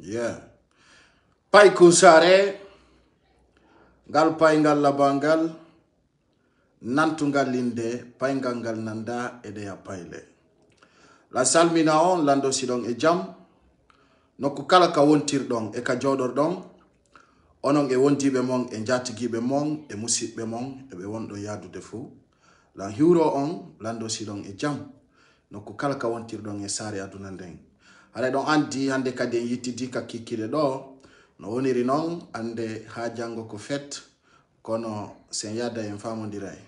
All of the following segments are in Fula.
Yeah. Pai kusare, gal paingal labangal, nantungal linde, paingangal nanda ede ya paile. La salmina on lando sidong e jam, no kukala ka wontir dong e ka jodor dong, onon e wonti be mong e njatigi be mong e musip be mong e be wondo yadu defu. La huro on lando sidong e jam, no kukala ka wontir dong e sare adunandeng. Ale don andi hande kade yitidi ka kikire do, no woniri non ande ha jango ko fet kono sen yada en famondiray.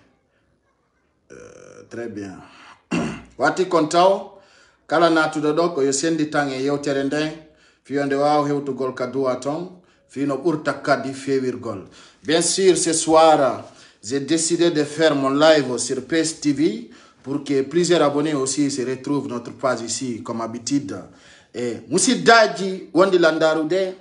Très bien. Wati kontao kala natudo do ko yo sendi tange yewtere nden fiyonde waaw hewtugol ka duwa ton fino burta kadi fewirgol. Bien sûr ce soir j'ai décidé de faire mon live sur PS TV pour que plusieurs abonnés aussi se retrouvent notre page ici comme habitude. Et musiddaji wondi landarude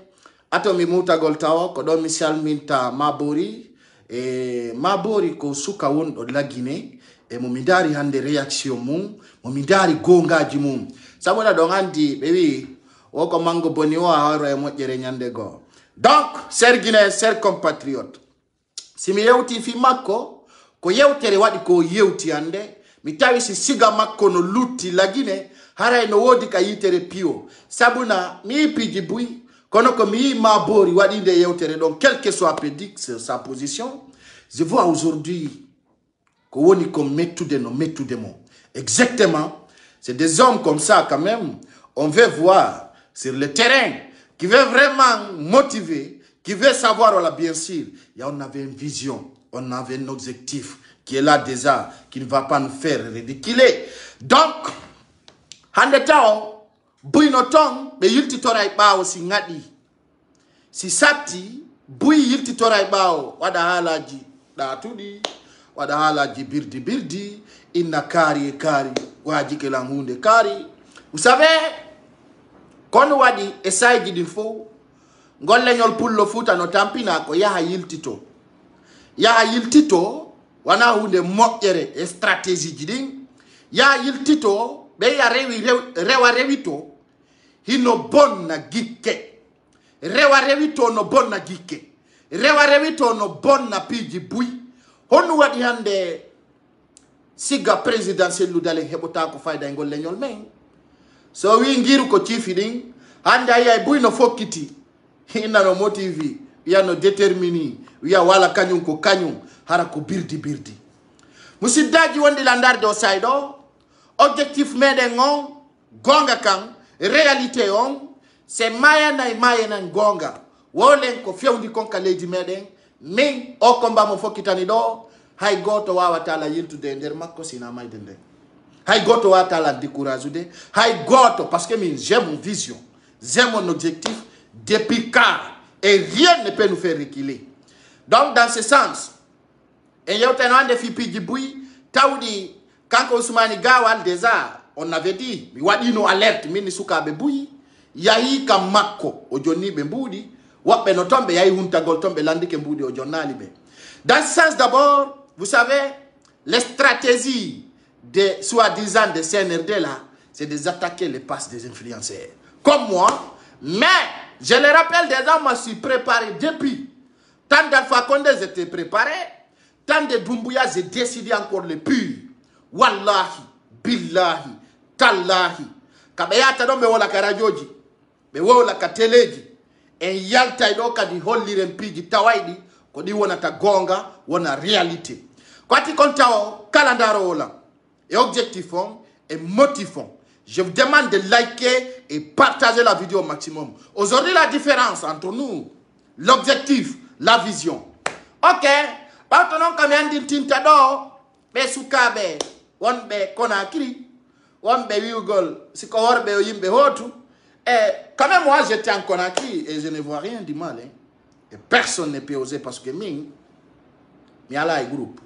ato mi mutagol tawo ko do mi salminta Mabori e Mabori ko suka wondo lagine e mo midari hande réaction mum mo midari gongaji mum sabona do andi bewi o ko mango boni o haro e mojjere nyande go. Donc sergine ser compatriote si mi yewti fi makko ko yewtere wadi ko yewti ande mi tawi si siga makko no lutti lagine haray no wodi ka yitere pio sabuna mi piji bui kono ko mi Mabori wadi de yewtere donc quel que soit pédic sa position je vois aujourd'hui que woni comme méthode no méthode mo exactement c'est des hommes comme ça quand même on veut voir sur le terrain qui veut vraiment motiver qui veut savoir voilà bien sûr on avait une vision on avait un objectif qui est là déjà qui ne va pas nous faire ridiculer donc hande taw buy no ton be yilti toray baawo si ngadi si satti buy yilti toray baawo wada halaji da tudi wada halaji birdi inna kari waji ke lan hunde kari vous savez kon wadi esaiji din fo golle nyol pullo futa no tampina ko yaha yiltito wana hunde moƴƴere e stratégie jidin yaha yiltito be ya rewa rewito hino bonna gikke rewa rewito no bonna gikke rewa rewito no bonna piji bui honu wadi hande siga presidentiel ludale hebota ko fayda ngol leñol men so wi ngiru ko chifi din hande ay bui no fokiti hina no motivi ya no determini ya wala kanyum ko kanyum hara ko birdi musiddaji wondi landarde o saydo objectif meden on gonga kan réalité on c'est mayana gonga wolen ko fewndi kon ka leydi meden min o combat mo fokitani do hay goto wawata la yiltude nder makko sina mayde nden hay goto wawata la décourager hay goto parce que min j'ai mon vision j'ai mon objectif depuis car et rien ne peut nous faire reculer donc dans ce sens et yewteno ande fi piji bui tawdi kanko Ousmani Gawal déjà on avait dit mi wadi no alerte min sukabe buyi yahi kam makko o jonni be mbudi wabbe no tombe yahi huntagol tombe landike mbudi o jonnali be. Dans ce sens d'abord vous savez les stratégies de soi-disant de CNRD là c'est de attaquer les passes des influenceurs comme moi mais je le rappelle déjà moi je suis préparé depuis tant d'Alpha Condé j'étais préparé tant de Doumbouya j'ai décidé encore le pur wallahi billahi tallahi kabe yata do be wala karajoji be wala ka teleji en yalta do kadi hollire mpiji tawaydi ko di wona ta gonga wona réalité kwati kontao calendaro wala et objectif et motif je vous demande de liker et partager la vidéo au maximum. Aujourd'hui la différence entre nous l'objectif la vision OK maintenant comme yandi tinta do be sukabe wonbe Conakry wonbe wiugol siko worbe yimbe hotu et quand même moi j'étais en Conakry et je ne vois rien du mal hein? Et personne ne peut oser parce que mi ala groupe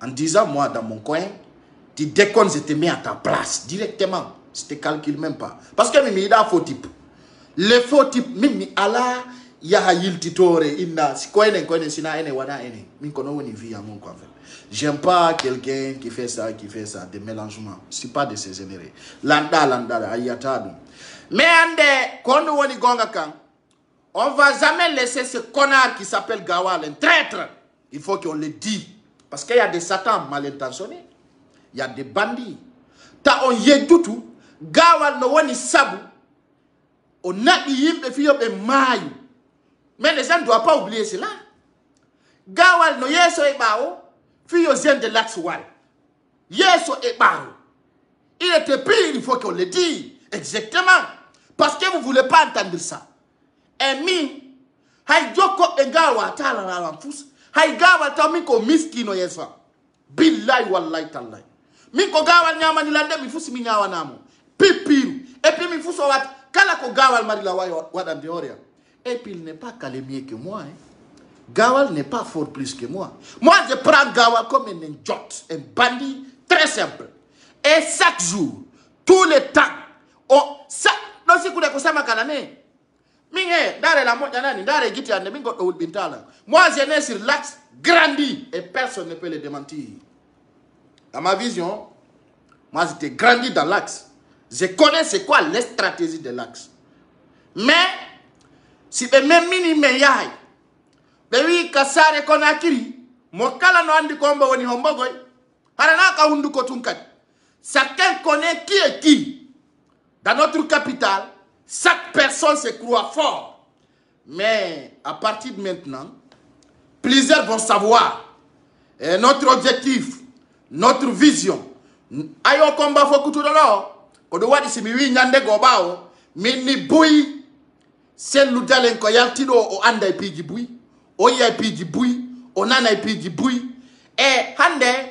en disant moi dans mon coin tu déconnes je te mets à ta place directement je te calcule même pas parce que mi da faux type les faux type mi ala yaha yiltitore inna koine sina ene wana ene min kono woni vie à mon quoi. J'aime pas quelqu'un qui fait ça des mélangements. C'est pas de ces générés. Landa ayatadu. Mais ande kono woni gonga kan. On va jamais laisser ce connard qui s'appelle Gawal un traître. Il faut qu'on le dise parce qu'il y a des satans mal intentionnés. Il y a des bandits. Ta on yedutu Gawal no woni sabu. On a yimbe fiyo be mayu. Mais les gens ne doivent pas oublier cela. Gawal no yeso e bao. Fiyo zen de l'axual. Yeso e bao. Il était pire, il faut qu'on le dise. Exactement. Parce que vous ne voulez pas entendre ça. Et mi, hay joko e gawa tala na lamfus. Hay gawa ta mi ko miskino yesa. Billahi wallahi tallahi. Mi ko gawa nyama ni lande mi fusi mi nyawa namo. Pipiru. Et puis mi fuso wat kala ko gawal marila wadam de oria. Et puis il n'est pas calé mieux que moi. Hein. Gawal n'est pas fort plus que moi. Moi, je prends Gawal comme un idiot, un bandit très simple. Et chaque jour, tout le temps, non si vous avez ça, moi, je n'ai sur l'axe grandi et personne ne peut le démentir. Dans ma vision, moi, j'étais grandi dans l'axe. Je connais c'est quoi les stratégies de l'axe. Mais, si même mini yai, bewi kasare konakiri mokala no andi komba woni hombogoy harana ka hundu ko tunkat chacun connaît qui est qui dans notre capitale. Chaque personne se croit fort, mais à partir de maintenant plusieurs vont savoir notre objectif, notre vision. Ayo komba fo kutudolo ko do wadi simi wi nyande go bawo minni buyi selu dalen ko yaltido o anda piji buyi. Oya piji bui, onana piji bui. Et hande,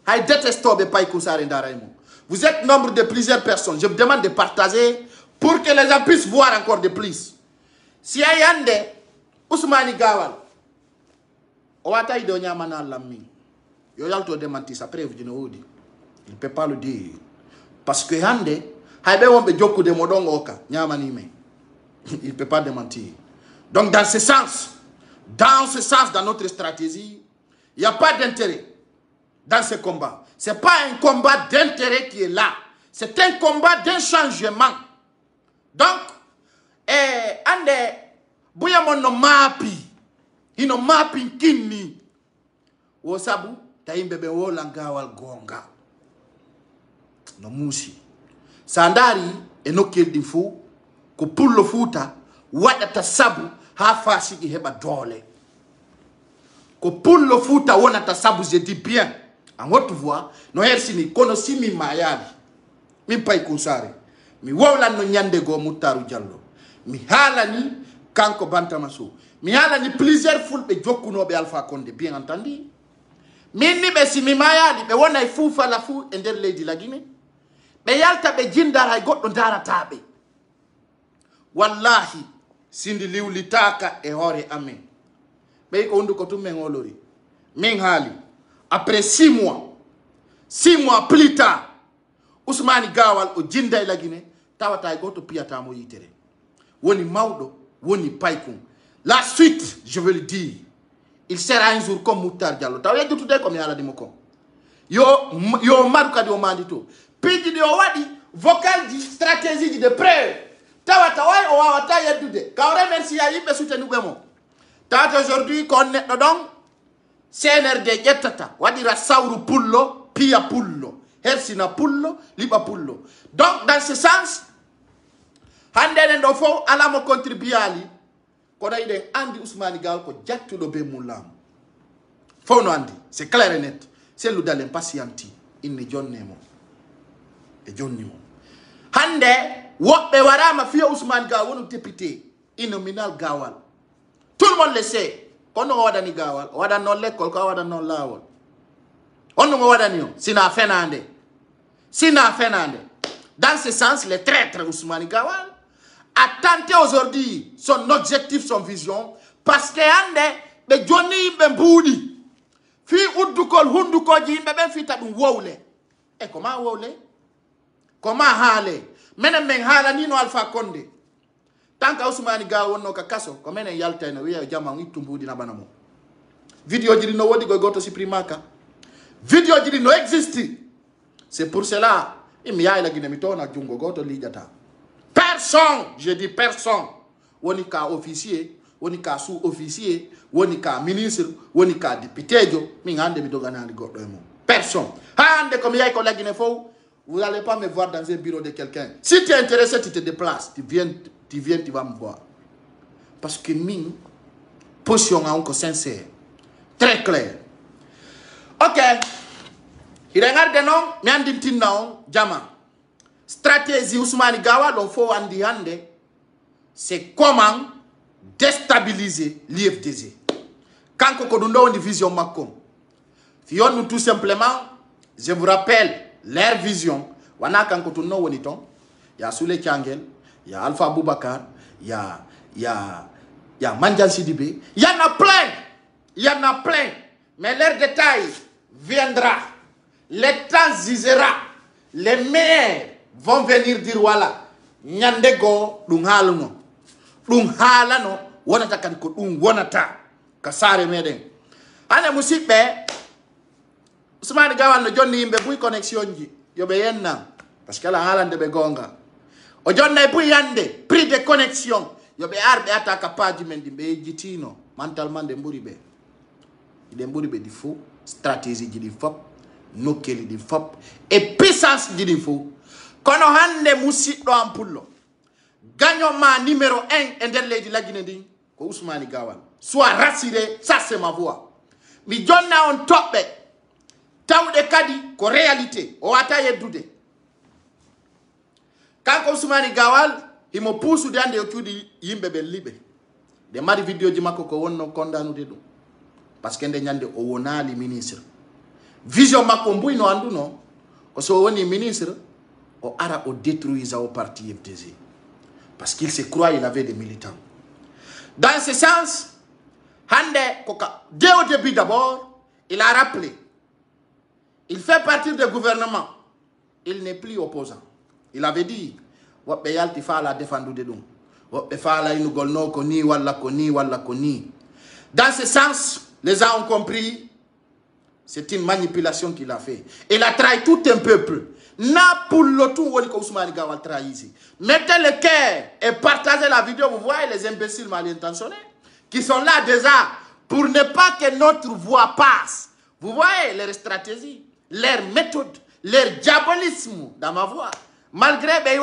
hay détesto be pay kousare ndaraimo. Vous êtes nombre de plusieurs personnes. Je vous demande de partager pour que les gens puissent voir encore de plus. Si ayande, Ousmani Gawal, Owata ido nyamana lami. Yo yalto démenti sa preuve d'une oudi. Il ne peut pas le dire. Parce que hande, haybe wombe joku de modongo oka, nyamani me. Il ne peut pas démentir. Donc dans ce sens, dans notre stratégie, il n'y a pas d'intérêt dans ce combat. Ce n'est pas un combat d'intérêt qui est là. C'est un combat d'un changement. Donc, ande, bouya no mapi, ino mapi kini, wosabu, taimbebe wola Gawal gonga. No musi. Sandari, enokel di fu, ko pullo futa, wadata sabu, hafa sigi heba dole. Ko pullo futa wona tasabu je dis bien. En haute voix, no hersini kono simi mayali. Mi pay kusare. Mi wawla no nyande go Mutaru Jallow. Mi halani kanko bantamaso. Mi halani plusieurs fulbe jokuno be Alpha Condé, bien entendu. Minni be simi mayali be wona fufa la fu ender leydi la Guinée. Be yalta be jindara ay goddo dara tabe. Wallahi sindi liwlitaka e hore amen. Be ko ndu ko tumme ngolori. Min hali. Après 6 mois plus tard, Ousmani Gawal o jinda la Guinée, tawata ay goto piata mo yitere. Woni mawdo, woni paykun. La suite, je veux le dire, il sera un jour comme Mutaru Jallow. Tawe du tout comme yala dimoko. Yo maruka di o mandito. Pidi di o wadi vocal di stratégie de preuve. Tawata way o wawata yeddude. Kawre merci ya yimbe soutenu bemo. Tawata aujourd'hui qu'on est donc CNRD jettata wadira sawru pullo pia pullo hersina pullo liba pullo. Donc dans ce sens hande ndo fo ala mo contribuali ko dayden andi Ousmani Gawal ko jattudo be mulam fo no andi c'est clair et net. C'est lu dalen patienti inni jonnemo e jonnimo hande wobbe warama fiya Ousmani Gawal wonu député innominal Gawal. Tout le monde le sait. On no wadani Gawal, wadan non l'école, ko wadan non lawol. On no wadani yo, sina fenande. Sina fenande. Dans ce sens, le traître Ousmani Gawal a tenté aujourd'hui son objectif, son vision, parce que ande be joni be mbudi. Fi uddukol hunduko ji be ben fi tadum wowle. E comment wowle? Comment hale? Menen men hala ni no Alpha Condé. tanka Ousmane Gawal no ka kaso ko menen yalta no wiya jama ngi tumbudi na banamo video jiri no wodi go goto supprimaka video jiri no existe. C'est pour cela il y a la Guinée mitona jungo goto lijata personne, je dis personne, woni ka officier, woni ka sous-officier, woni ka ministre, woni ka député jo mi ngande mi dogana goto e mo personne. Hande comme yay ko la Guinée fo, vous n'allez pas me voir dans un bureau de quelqu'un. Si tu es intéressé, tu te déplaces, tu viens, tu vas me voir. Parce que min position encore sincère, très clair. Ok. Il regarde non, mi andi tinna jama. Stratégie Ousmane Gawal on faut andi hande, c'est comment déstabiliser l'IFDZ. Quand on a une vision makom, fion nous tout simplement, je vous rappelle leur vision. Wana quand on a une ton, il y a Soule Tiangel, il y a Alpha Boubacar, il y a Mandian Sidibé, il y en a plein, il y en a plein. Mais leur détail viendra, le temps zizera, les meilleurs vont venir dire voilà, nyandego lungaluno, lungalano, wonata kan ko wonata kasare meden. Ane musique be Ousmane Gawal no jonni yimbe buy connexion ji yo be yenna parce que la halande be gonga o jonna buy yande prix de connexion yo be arbe ataka page men di be jitino mentalement de mburi be di fou stratégie ji di fop nokeli di fop et puissance ji di fou kono hande musiddo ampullo gagnon ma numéro 1 e der leydi la Guinée din ko Ousmane Gawal. Sois rassuré, ça c'est ma voix. Mi jonna on tobbe tawde kadi ko réalité o ata yeddude kanko Ousmane Gawal himo puusude ande o cuudi yimbe be libe de mari video ji makko ko wonno kondanude dum parce que nde nyande o wonali ministre vision makko mbuyno anduno ko so woni ministre o ara o détruisa au parti FDZ parce qu'il se croit il avait des militants. Dans ce sens hande koka dès au début d'abord il a rappelé il fait partie du gouvernement. Il n'est plus opposant. Il avait dit, dans ce sens, les gens ont compris, c'est une manipulation qu'il a fait. Il a trahi tout un peuple. Na pour le tout, Ousmane Gawal trahi. Mettez le cœur et partagez la vidéo. Vous voyez les imbéciles mal intentionnés qui sont là déjà pour ne pas que notre voix passe. Vous voyez leur stratégie, leur méthode, leur diabolisme dans ma voix. Malgré que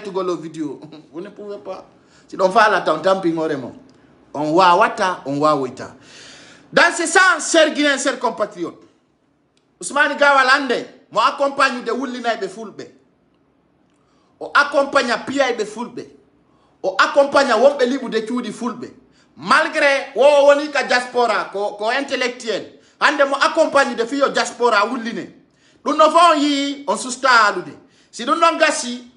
vous vidéo. Vous ne pouvez pas. Si on fait la tamping, on va wata, on va wita. Dans ce sens, chers Guinéens, chers compatriotes, Ousmane Gawal ande, moi accompagne de Woulina et Fulbe. On accompagne Pia et Fulbe. On accompagne Wombe Libu de Tchoudi Fulbe. Malgré wonika diaspora ko intellectuel ande mo accompagne de fiyo diaspora wuline dun no fon yi on susta alude si dun non gasi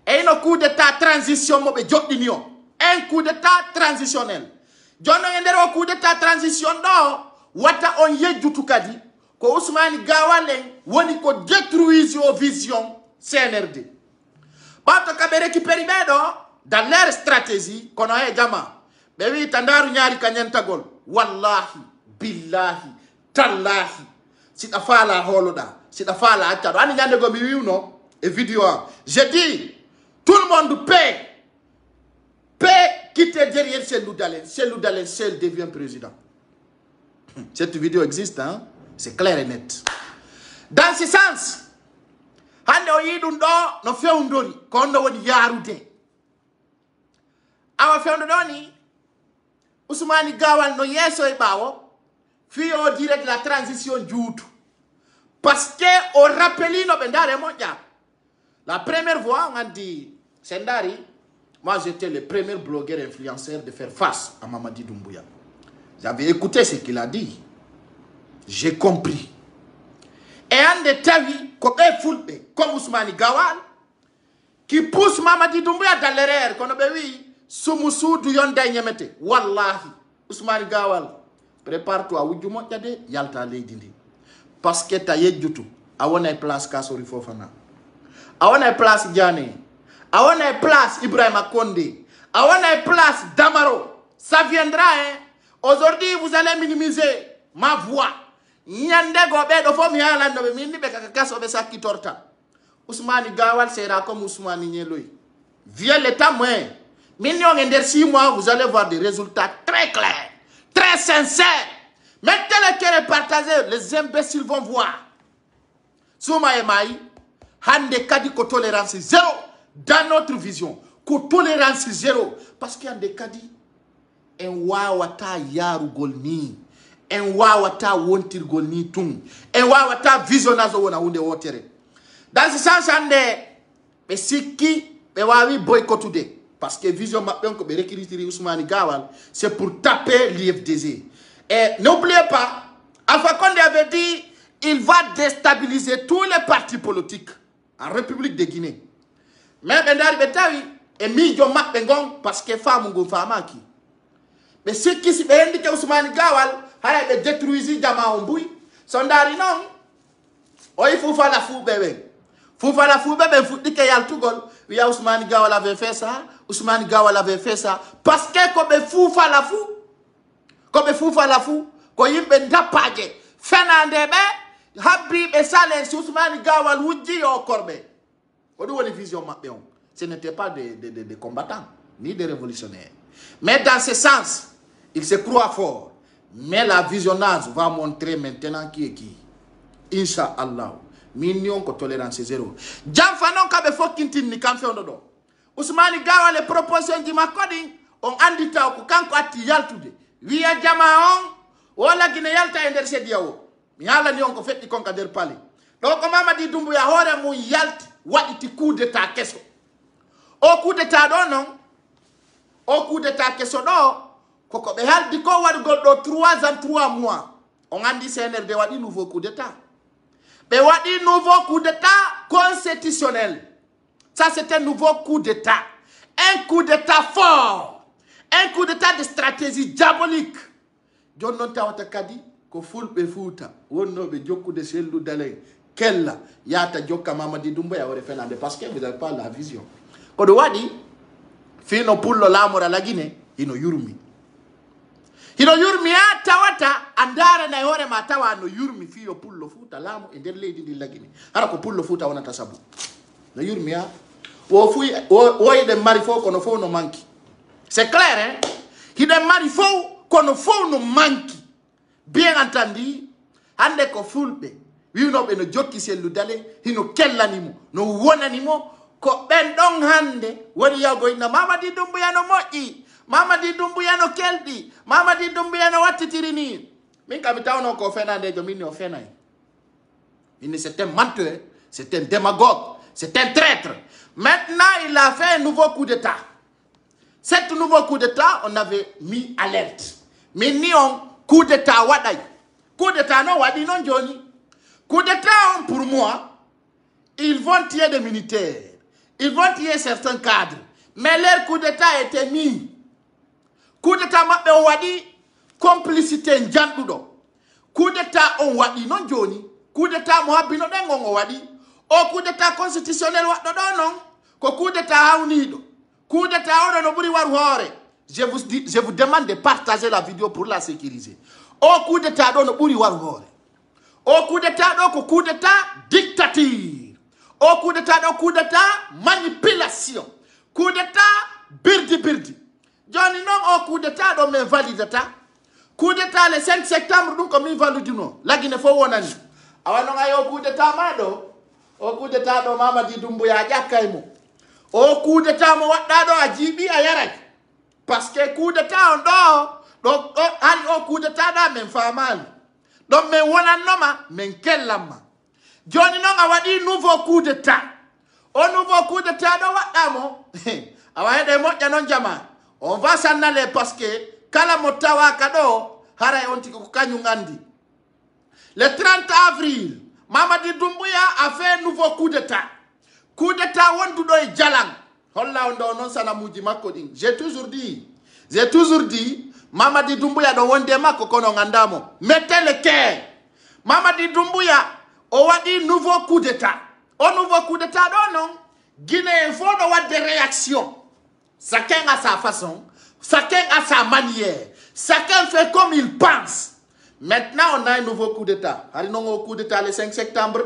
e no coup d'état transition mo be joddini on un coup d'état transitionnel jonno endero coup d'état transition do wata on yejjutu kadi ko Ousmane Gawal woni ko détruise o vision CNRD bato ka be récupérer bedo dans leur stratégie kono e jama Bewi tandaru nyari kanyantagol. Wallahi, billahi, tallahi. Si ta fala holoda, si ta fala atado. Ani nyande go biwi no e vidéo. Je dis, tout le monde paie quitter derrière Cellou Dalein. Cellou Dalein seul devient président. Cette vidéo existe, hein? C'est clair et net. Dans ce sens, hande o yidun do no fewndori kondo woni yarude. Awa fewndoni Ousmane Gawal no yeso e bawo fiyo direct la transition juutu parce que au rappelino bendare mondia la première fois on a dit Sendari moi j'étais le premier blogueur influenceur de faire face à Mamadi Doumbouya. J'avais écouté ce qu'il a dit, j'ai compris et un de tavi comme Ousmane Gawal qui pousse Mamadi Doumbouya dans l'erreur qu'on a oui Sumusu du yon day ñemete wallahi Ousmane Gawal prépare-toi wujju mo jade yalta lay dindi parce que ta yejjutu a wona place ka sori fofana Awana place Diané. Awana place Ibrahima Condé. Awana place Damaro. Ça viendra, hein. Aujourd'hui, vous allez minimiser ma voix. Nyande gobe do fo mi ala no be minni be kakaso be sakki torta. Ousmane Gawal sera comme Ousmane Nyeloy. Viens l'état moins. Mignon en 6 mois, vous allez voir des résultats très clairs, très sincères. Mettez le cœur et partagez, les imbéciles vont voir. Souma et Maï, hande kadi ko tolérance zéro dans notre vision. Ko tolérance zéro. Parce qu'il y a des kadi, en wawata yaru golni, en wawata wontir golni tung, en wawata visionazo wona hunde wotere. Dans ce sens, hande, siki, wawi boycottude. Parce que vision maintenant que recruter Ousmane Gawal, c'est pour taper l'IFDZ. Et n'oubliez pas, Alpha Condé avait dit il va déstabiliser tous les partis politiques en République de Guinée. Mais Bendari Betawi est mis au Mapengon parce que femme ou femme qui. Mais ce qui s'est indiqué Ousmane Gawal, il a détruit Jama Omboui. Sondari non. Oh, il faut faire la fou bébé. Faut faire la fou bébé, faut dire qu'il y a tout gol. Oui, Ousmane Gawal avait fait ça. Ousmane Gawal avait fait ça. Parce que comme fou fa la fou. Comme fou fa la fou. Ko yimbe ndapaje. Fernandebe. Habib et Saleh. Ousmane Gawal wudji au corbe. On doit les visions maintenant. Ce n'était pas des combattants. Ni des révolutionnaires. Mais dans ce sens, il se croit fort. Mais la visionnage va montrer maintenant qui est qui. Inch'Allah. Mignon ko tolérance zéro. Jam fanon kabe fokintin ni kamfe onodo. Ousmane Gawal les propositions di makodi on andita ko kanko atti yaltude. Wiya jama on wala gine yalta ender sediawo. Mi hala ni on ko fetti kon ka der pali. Do ko Mamadi Doumbouya hore mu yalti waditi coup d'état kesso. O coup d'état do non. O coup d'état kesso do koko be haldi ko wadi goddo 3 ans 3 mois. On andi CNRD wadi nouveau coup d'état. Mais wadi nouveau coup d'état constitutionnel. Ça c'est un nouveau coup d'état. Un coup d'état fort. Un coup d'état de stratégie diabolique. John Nonta Watakadi, ko fulbe futa. Wono be joku de selu dale. Kella. Yata joka Mamadi Doumbouya ore fenande. Parce que vous n'avez pas la vision. Kodo wadi, fino pullo lamora la Guinée, ino yurumi. Hino yurmi ya tawata andara na yore matawa no yurmi fiyo pullo futa lamo e der leydi di lagini hara ko pullo futa wona tasabu no yurmi ya wo ide mari fo kono fo no manki c'est clair hein ide mari fo kono fo no manki bien entendu hande ko fulbe wiuno be no jokki sellu dale hino kellanimo no wonanimo ko ben don hande woni yago ina Mamadi Doumbouya no moƴƴi Mamadi Doumbouya no keldi. Mamadi Doumbouya no watitirini. Min kamitaw no ko fenande jo min no fenay. C'est un menteur, c'est un démagogue, c'est un traître. Maintenant, il a fait un nouveau coup d'état. Cet nouveau coup d'état, on avait mis alerte. Mais ni on coup d'état waday. Coup d'état non wadi non Johnny. Coup d'état pour moi, ils vont tuer des militaires. Ils vont tuer certains cadres. Mais leur coup d'état était mis. Coup d'état maɓɓe on waɗi complicité janɗuɗo. Coup d'état on waɗi non joni. Coup d'état mo habbino ɗen on o waɗi. O coup d'état constitutionnel waɗɗo ɗo non ko coup d'état hawniɗo. Coup d'état oɗo no ɓuri waru hoore. Je vous demande de partager la vidéo pour la sécuriser. O coup d'état ɗo no ɓuri waru hoore. O coup d'état ɗo ko coup d'état dictature. O coup d'état ɗo coup d'état manipulation. Coup d'état birdi. Johnny non au coup d'état do me validata. Coup d'état le 5 septembre dum ko mi validino. Lagine fo wonani. Awano ngayo coup d'état mado. O coup d'état do Mamadi Doumbouya jakay mo. O coup d'état mo wadda do a jibi a yarak. Parce que coup d'état on do ari o coup d'état da men famal. Donc men wonanoma men kellama. Johnny non a wadi nouveau coup d'état. O nouveau coup d'état do wadda mo. Awa hede mo janon jama. On va s'en aller parce que kala motawa kado hara on tiko kanyungandi. Le 30 avril, Mamadi Doumbouya a fait un nouveau coup d'état. Coup d'état wondu do e jalang. Holla on do non sana muji makko ding. J'ai toujours dit Mamadi Doumbouya do wonde makko kono ngandamo. Mettez le cœur. Mamadi Doumbouya o wadi nouveau coup d'état. Au nouveau coup d'état, non, Guinée, il faut avoir des réactions. Chacun a sa façon, chacun a sa manière, chacun fait comme il pense. Maintenant, on a un nouveau coup d'état. Il y a un coup d'état le 5 septembre.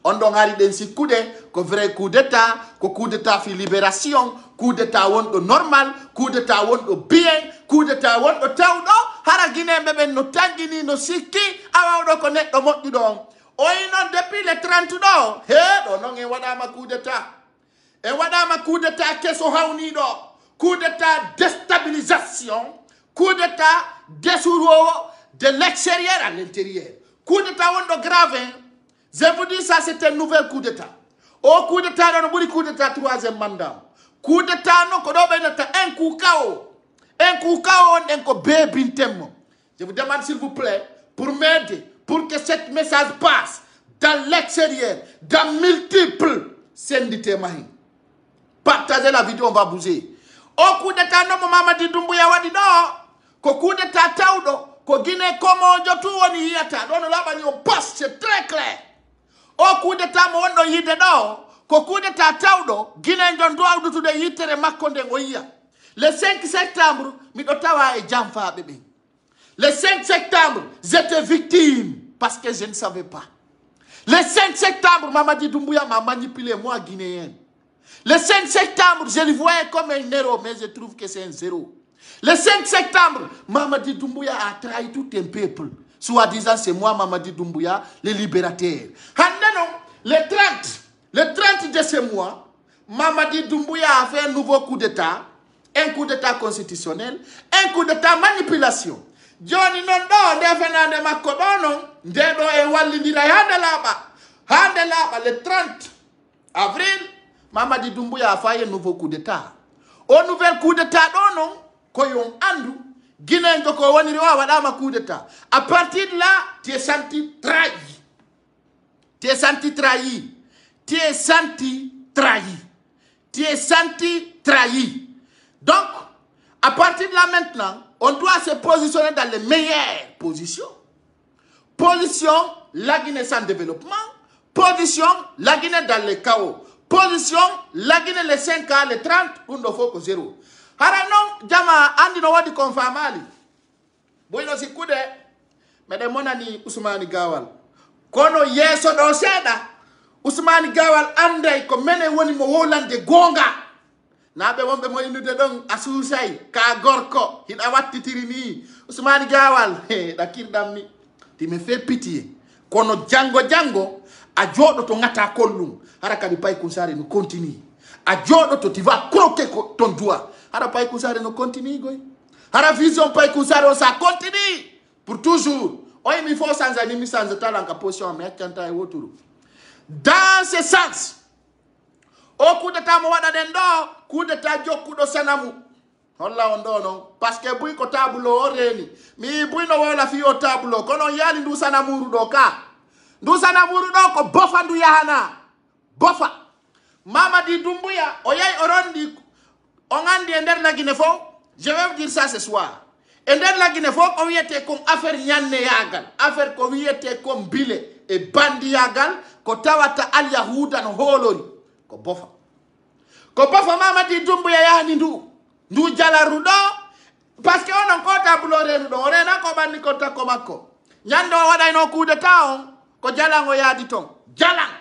On a un coup d'état, vrai coup d'état, coup d'état fait libération, coup d'état normal, coup d'état bien, coup d'état taudo. Hara Guinée bébé no tangini no siki, awa do connect no mot don. Oino depuis le 30 do. He, do non e wada ma coup d'état. Et wada ma coup d'état keso hauni do. Coup d'état déstabilisation, coup d'état désouro de l'extérieur à l'intérieur. Coup d'état wondo grave. Je vous dis ça, c'est un nouvel coup d'état. Au coup d'état, on a coup d'état troisième mandat. Coup d'état, non, un coup KO. Un coup KO, un coup B. Je vous demande s'il vous plaît, pour m'aider, pour que ce message passe dans l'extérieur, dans multiples syndités. Partagez la vidéo, on va bouger. Au coup d'état, non, Mamadi Doumbouya wadi do. Ko coup d'état taudo, ko Guinée comme jotu woni yata. Don la bani on passe, c'est très clair. Au coup d'état, mo wondo yide do. Ko coup d'état taudo, Guinée jon do awdu tude yitere makonde ngoya. Le 5 septembre, mi do tawa e jamfa bébé. Le 5 septembre, j'étais victime parce que je ne savais pas. Le 5 septembre, Mamadi Doumbouya m'a manipulé, moi, Guinéen. Le 5 septembre, je le voyais comme un héros, mais je trouve que c'est un zéro. Le 5 septembre, Mamadi Doumbouya a trahi tout un peuple. Soi-disant, c'est moi, Mamadi Doumbouya, le libérateur. Le 30 de ce mois, Mamadi Doumbouya a fait un nouveau coup d'état, un coup d'état constitutionnel, un coup d'état manipulation. Johnny Nondo, Defenande Makodono, Ndedo et Walindira Handelaba, le 30 avril, Mamadi Doumbouya a fait un nouveau coup d'état. Au nouvel coup d'état, non, Koyon Andou, Guinée Ndoko Waniriwa Wadama coup d'état. À partir de là, tu es senti trahi. Tu es senti trahi. Tu es senti trahi. Tu es senti trahi. Donc, à partir de là maintenant, on doit se positionner dans les meilleures positions. Position, la Guinée sans développement. Position, la Guinée dans le chaos. Position, la Guinée les 5 ans, les 30, on ne faut que 0. Haranon, Jama, Andi no wadi konfamali. Bueno si kude, mede monani Ousmane Gawal. Kono yeso do seda, Ousmane Gawal ande ko mene woni mo wolande gonga. Nabe wonbe mo inude don asusay ka gorko hida wattitiri ni Ousmane Gawal da kirdammi ti me fait pitié kono jango a jodo to ngata kollum hara kadi pay kusare no continue a jodo to ti va croquer ton doigt hara pay kusare no continue goy hara vision pay kusare on ça continue pour toujours oy mi faut sans animi sans talent ka position mais kanta e woturu dans ce sens au coup d'état mo wada den do coup d'état jokku do sanamu holla on do non parce que buy ko tableau o reni mi buy no wala fi o tableau kono yali ndu sanamuru do ka ndu sanamuru do ko bofa ndu yahana bofa Mamadi Doumbouya o yay orondi on andi e nder la Guinée fo je vais vous dire ça ce soir e nder la Guinée fo ko wiete comme affaire nyanne yagal affaire ko wiete comme bile e bandi yagal ko tawata al yahuda no holori ko bofa Mamadi Doumbouya yani ndu jalaru do parce que on ko tableau renu do rena ko bandi ko takko makko nyando wada no coup d'état on ko jalango yadi ton jalang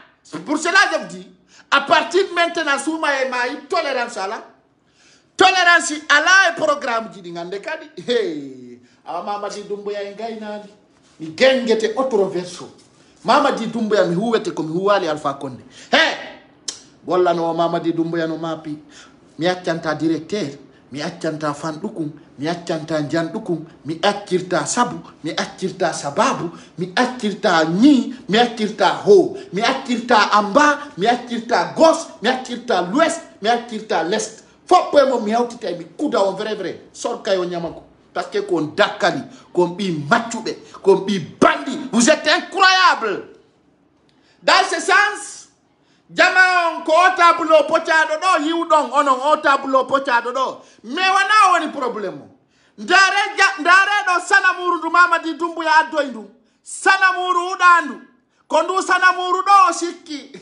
pour cela je vous dis à partir de maintenant souma e mai tolérance à la programme ji ngande kadi hey Mamadi Doumbouya ngaynani mi gengete autroverso Mamadi Doumbouya mi huwete ko mi huwali Alpha Condé hey walla no Mamadi Doumbouya no mapi mi accanta directeur mi accanta fan dukum mi accanta jan dukum mi akkirta sabu mi akkirta sababu mi akkirta ni mi akkirta ho mi akkirta amba mi akkirta gauche mi akkirta l'ouest mi akkirta l'est foppo mo mi hawtita mi kuda on vrai sorka yo nyamako parce que kon dakali kon bi matchube kon bi bandi vous êtes incroyable dans ce sens Jama ko tableau pochado do yiwdon onon o tableau pochado do mais wana woni problème ndare do sanamuru du Mamadi Doumbouya addoy ndu sanamuru udandu kondu sana muru do sikki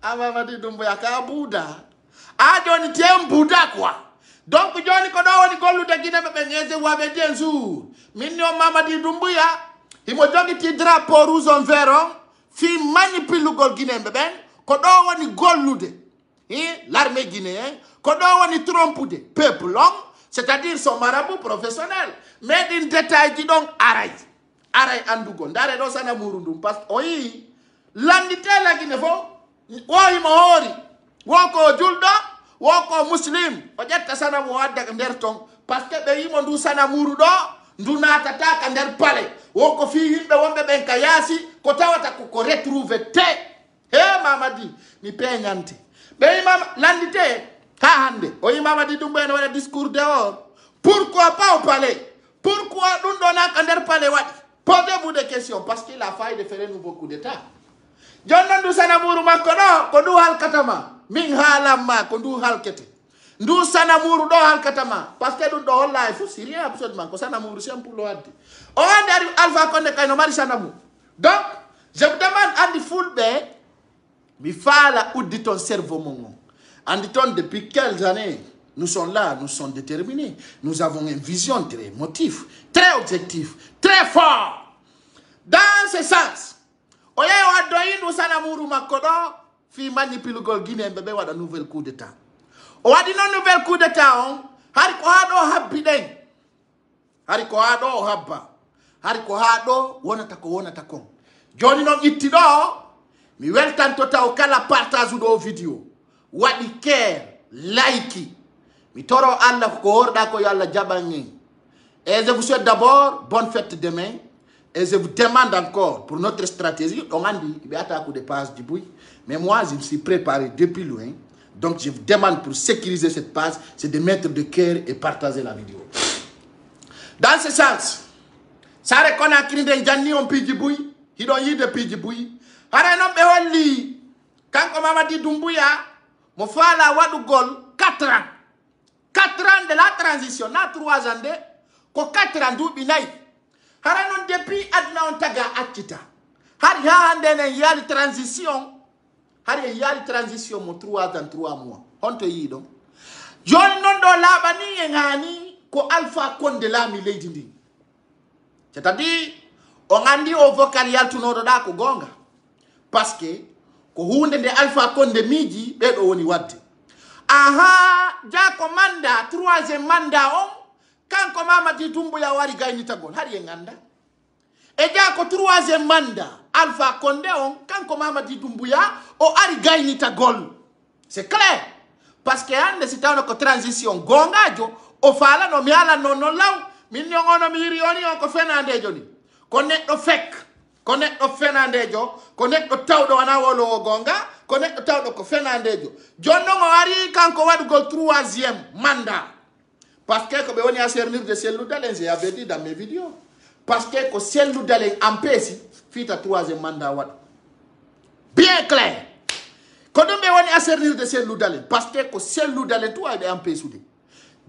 Mamadi Doumbouya ka buda a joni tiem buda quoi donc joni ko do woni gollude Guinée be ngeze wabe den jour min no Mamadi Doumbouya imo jogi ti drapeau rouge on vert fi manipule gol Guinée be ben ko do woni gollude l'armée guinéenne ko do woni trompude peuple homme c'est-à-dire son marabout professionnel mais din détail ji donc aray andugo ndare do sana murundum parce que oyi landite la Guinée fo woyi mo hori woko juldo woko muslim o jetta sana mo wadda nder ton parce que be yimo ndu sana murudo ndu natata ka nder pale woko fi himbe wonbe ben kayasi ko tawata ko retrouver te Mamadi mi peñante be imam landite ka hande o Mamadi Doumbouya ne wala discours dehors pourquoi pas au palais pourquoi dun dona ka nder palais wadi posez-vous des questions parce qu'il a failli de faire un nouveau coup d'état jonnon du sana muru makko do ko du hal katama min halamma ko du hal kete ndu sana muru do hal katama parce que du do wallahi fu sirien absolument ko sana muru simple wadde o ande Alpha Condé kayno mari sana muru donc je vous demande andi fulbe mi fala uddi ton cerveau mon andi ton depuis quelles années nous sommes là, nous sommes déterminés. Nous avons une vision très motive, très objective, très fort. Dans ce sens, oye wa doyi nous sana muru makodo fi manipule gol Guinée bebe wada nouvel coup d'état. O wadi non nouvel coup d'état on hari ko hado habbi den. Hari ko hado habba. Hari ko hado wonata ko wonata kon. Joni non itti do mi weltanto taw kala partage do video. Wadi care, like. Mi toro Allah ko horda ko yalla jabangi. Et je vous souhaite d'abord bonne fête demain. Et je vous demande encore pour notre stratégie. On a dit qu'il y a un coup de passe du bruit. Mais moi, je me suis préparé depuis loin. Donc, je vous demande pour sécuriser cette passe, c'est de mettre de cœur et partager la vidéo. Dans ce sens, ça reconnaît a créé des janni on pidi bruit. Il doit y de pidi bruit. Haranon bewali. Quand Mamadi Doumbouya, mon frère la wadu gol 4 ans. 4 ans de la transition, na 3 ans de, ko 4 ans du binay. Haranon depuis adna on taga akita. Hari ha hande yali transition. Hari yali transition mo 3 ans 3 mois. Honte yi donc. Jon non do labani ngani ko Alpha Condé la mi leydi ndi. C'est-à-dire on andi o vocal yaltunodo da ko gonga. Parce que ko hunde de Alpha Condé miji be do woni wadde. Aha, jako manda, 3e mandat on, kanko Mamadi Doumbouya wari gaynita gol, hari nganda. E jako 3e mandat, Alpha Condé on, kanko Mamadi Doumbouya, o ari gaynita gol. C'est clair. Parce que ande si tawno ko transition gongajo, o fala no mi ala non law, min nyongono mi rioni on ko fenandejo ni. Ko neddo fek, ko neddo fenandejo, ko neddo tawdo wana wolo gonga, ko neddo tawdo ko fenandejo. Jonno mo wari kanko wadu gol 3e mandat. Parce que ko be woni a servir de Cellou Dalein, j'avais dit dans mes vidéos. Parce que ko Cellou Dalein empêche fita 3e mandat wad. Bien clair. Ko do be woni a servir de Cellou Dalein parce que ko Cellou Dalein tout a empêché de.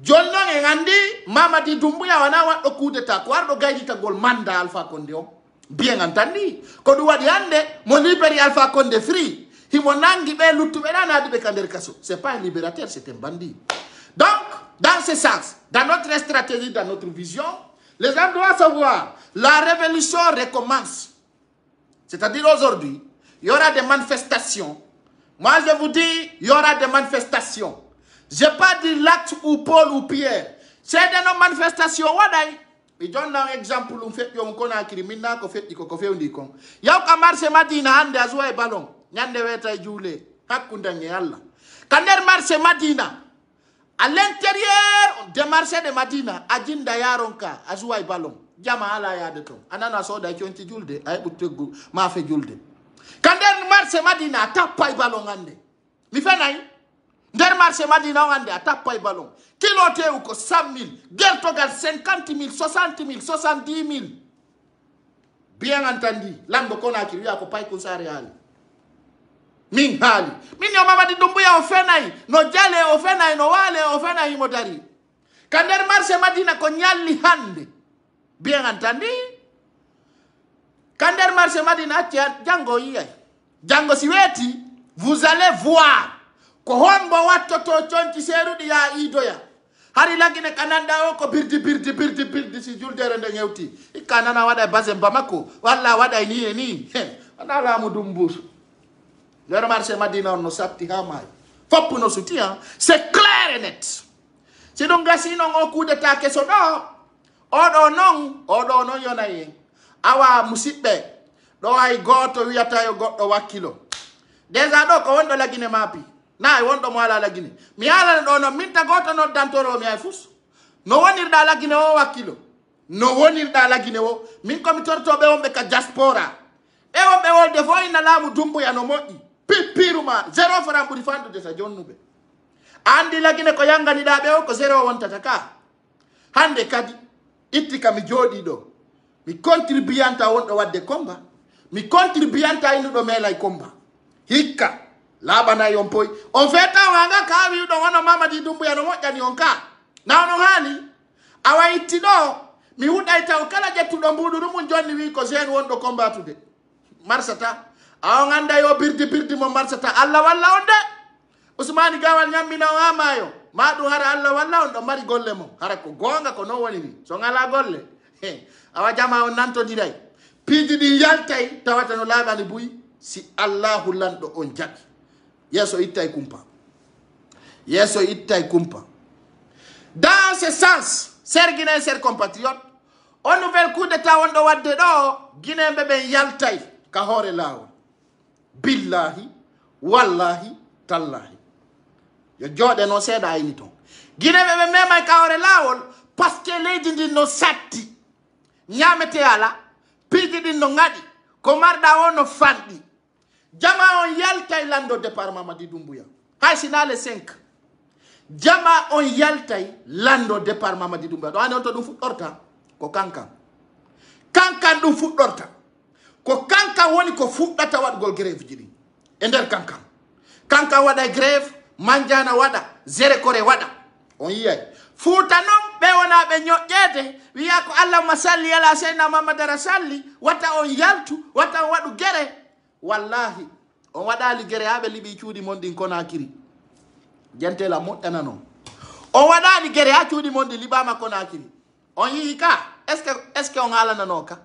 Jonno ngandi Mamadi Doumbouya wana wado coup d'état ko wardo gaydita gol mandat Alpha Condé on. Bien entendu. Ko do wadi hande mo libérer Alpha Condé free. Himo nangi be luttube dana be kander kaso. C'est pas un libérateur, c'est un bandit. Donc, dans ce sens, dans notre stratégie, dans notre vision, les gens doivent savoir, la révolution recommence. C'est-à-dire aujourd'hui, il y aura des manifestations. Moi, je vous dis, il y aura des manifestations. Je n'ai pas dit l'acte ou Paul ou Pierre. C'est des manifestations. Je donne un exemple. On fait un criminel qui fait un dikon. Il y a un marché Madina, ande azwa e ballon. Nyande weta jule. Hakundanye Allah. Quand il marché Madina, à l'intérieur des marchés de Madina, Adjinda Yaronka, azwa e ballon. Jama ala ya de ton. Anana soda qui ont été julde. Aïe boutegu, ma fait julde. Quand il marché Madina, tapa e ballon ande. Mi fait naï. Der marché Madina ande, tapa e ballon. Kilote ou ko 100 000, Gertogal 50 000, 60 000, 70 000. Bien entendu, l'ambo kona ki a ko pay ko sa real. Min hali. Min yo Mamadi Doumbouya o fenay, no jale o fenay, no wale o fenay modari. Kander marché Madina ko nyalli hande. Bien entendu. Kander marché Madina Django yey. Django si weti, vous allez voir ko hombo wattoto chonci serudi ya idoya. Hari lagine kananda o ko birdi si juldere nde ngewti. Ikanana wada bazem bamako, walla wada ni. Ana la mu dumbus. Le marché Madina no sapti hamay. Fop no soutien, c'est clair et net. Si donc gasi non au coup d'état que so do, odo non yonaye. Awa musibbe do ay goto wiata yo goddo wakilo. Déjà do ko wondo lagine mapi. Na wondo mo ala lagine. Mi ala do no minta goto no dantoro mi ay fus. No wonir da lagine o wakilo. No wonir da lagine o min ko mi torto be wonbe ka diaspora. E wonbe wolde fo ina lamu dumbu ya no modi. Pipiruma 0 francs pour fandu de sa jonnube. Andi lagine ko yangani da be o ko 0 wonta taka. Hande kadi ittika mi jodi do. Mi contribuanta wondo wadde combat. Mi contribuanta inudo melay combat. Hikka labana yompoy. On fait wanga ka wi do wono mama di dumbu ya no mojjani on ka. Na no hani awa itti do mi huday taw kala jettudo mbudu dum jonni wi ko zen wondo combattude. Marsata aw nganda yo birdi mo marsata alla walla onde. Usmani gawal nyamina o amayo. Madu hara alla walla on do mari golle mo. Hara ko gonga ko no woni ni. So ngala golle. Awa jama on nanto diray. Piji di yaltay tawata no labani buyi si Allahu lando on jaki. Yeso ittay kumpa. Yeso ittay kumpa. Dans ce sens, chers Guinéens, chers compatriotes, on nouvel coup d'état on do wadde do Guinéen bebe yaltay ka hore lawo. Billahi wallahi tallahi. Yo jode no seda ayni ton. Guinéen bebe mema ka hore lawol parce que leydi ndi no satti. Nyamete ala piji din no ngadi ko marda wono fandi jama on yaltay lando département Mamadi Doumbouya hay sinale 5 jama on yaltay lando département Mamadi Doumbouya do ane on to dum fuddorta ko kankan dum fuddorta ko kankan woni ko fuddata wadgol grève jidi e der kankan wada grève manjana wada zere kore wada on yiyay Futa non be wona be nyojede wiya ko Allahumma salli ala sayyidina Muhammad rasulli wata on yaltu wata on wadu gere wallahi on wadali gere habe libi ciudi mon din Konakiri jentela moddana non on wadali gere ha ciudi mon din libama Konakiri on yi ka est ce que on ala nanoka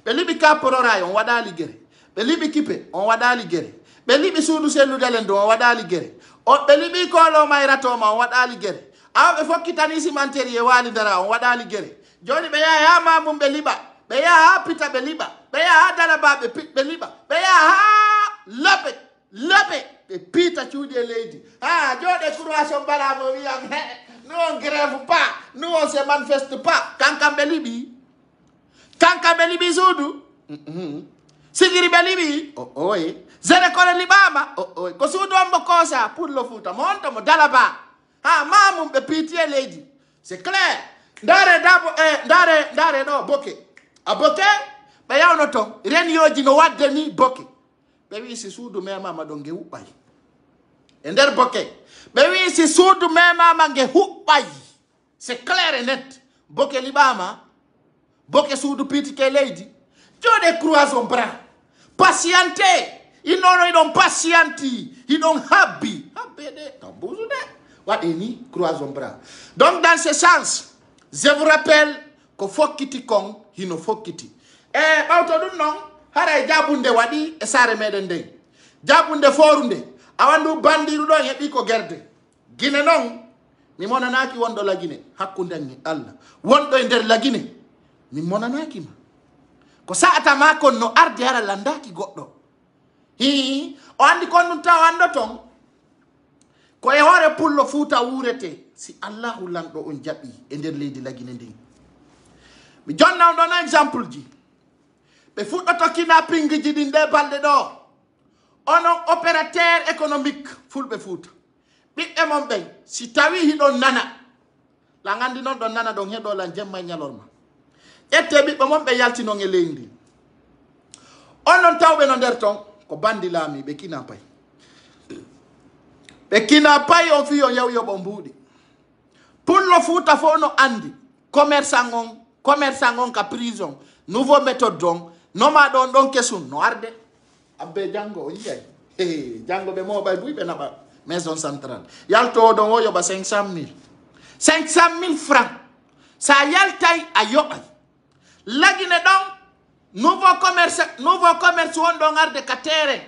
be libi ka porora on wadali gere be libi kipe on wadali gere be libi sudu selu dalen do on wadali gere o be libi ko lo mayrato ma on wadali gere aw be fokkitani cimentière ye wali dara on wadali gere joni be ya mamum be liba be ya pita be liba be ya dala ba be liba be ya lape be pita ciudi lady jode croissant bala mo wi am nous on grève pas nous on se manifeste pas kanka be libi sudu sigiri be libi zere ko libama ko sudu ambo kosa pour le foot monto mo dala ba mamum be pitié lady c'est clair ndare no boke aboke be yawno to ren yoji no wadde ni boke be wi si suudu me mama do nge hubbay e der boke be wi si suudu me mama nge hubbay c'est clair et net boke libama boke suudu pitié lady jode croise on bras patiente il non patienti il non habbi de tambuzu de Wadeni croise bras. Donc dans ce sens, je vous rappelle que fokiti kong hino fokiti. Bautodun non, hara jabunde wadi e sare meden de. Jabunde forunde, awandu bandiru don hebi ko gerde. Gine non, mi monanaki wondo la Gine, hakkunde ngi Allah. Wondo nder la Gine, mi monanaki ma. Ko saata ma kon no ardi hara landaki goddo. O andi kon dum tawando ton. Ko e hore pullo fuuta wurete si Allahu lando on jabi e der leydi lagine ndin mi jonna on don exemple ji be fuddoto kidnapping ji din de balde do onon opérateur économique fulbe fuuta bibbe mon ben si tawi hidon nana la ngandi non don nana don hedo la jemma nyalorma ette bibbe mon be yalti non e leydi onon tawbe no der ton ko bandi lami be kidnappay be kidnappay on fi on yaw bombudi pour le futa fo no andi commerçant on ka prison nouveau méthode donc no ma don kesun no arde abbe jango yiyay jango be mobile buy be naba maison centrale yalto don wo yoba 500,000 francs sa yaltay ayo lagine don nouveau commerce won don arde katere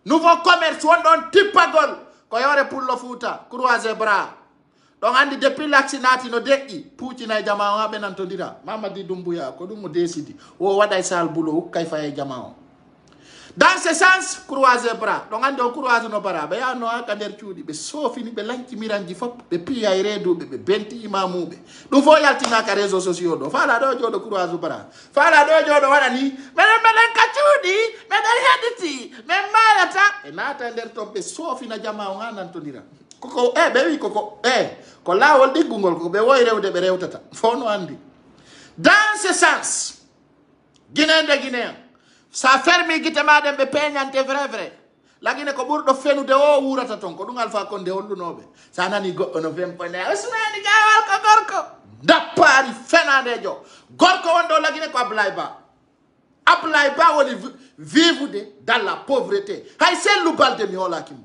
nouveau commerce won don tipagol ko yore pour le futa croiser bras donc andi depuis l'accident no deqi puuci na jama be nan to dira mamadi dumbuya ko dum mo décidi wo waday sal bulo kay fay jama dans ce sens croiser bras donc andi on croiser no bras be ya no ka der ciudi be sofini be lanci miranji fop be piya redu be benti imamube dum fo yaltina ka réseaux sociaux do fala do jodo croiser bras fala do jodo wada ni meden ka ciudi meden hediti men malata e nata der to be sofina jama o nan to dira koko be wi koko ko lawol diggungol ko be woy rewde be rewtata fo no andi dans ce sens Guinéen sa fermi gite madem be peñante vrai lagine ko burdo fenude o wurata ton ko dum alfa konde hollunobe sa nani goddo no fempone Ousmane Gawal ko gorko dappari fenadejo gorko wondo lagine ko Ablaye Ba woni vivre dans la pauvreté hay Sellou Balde mi holaki mo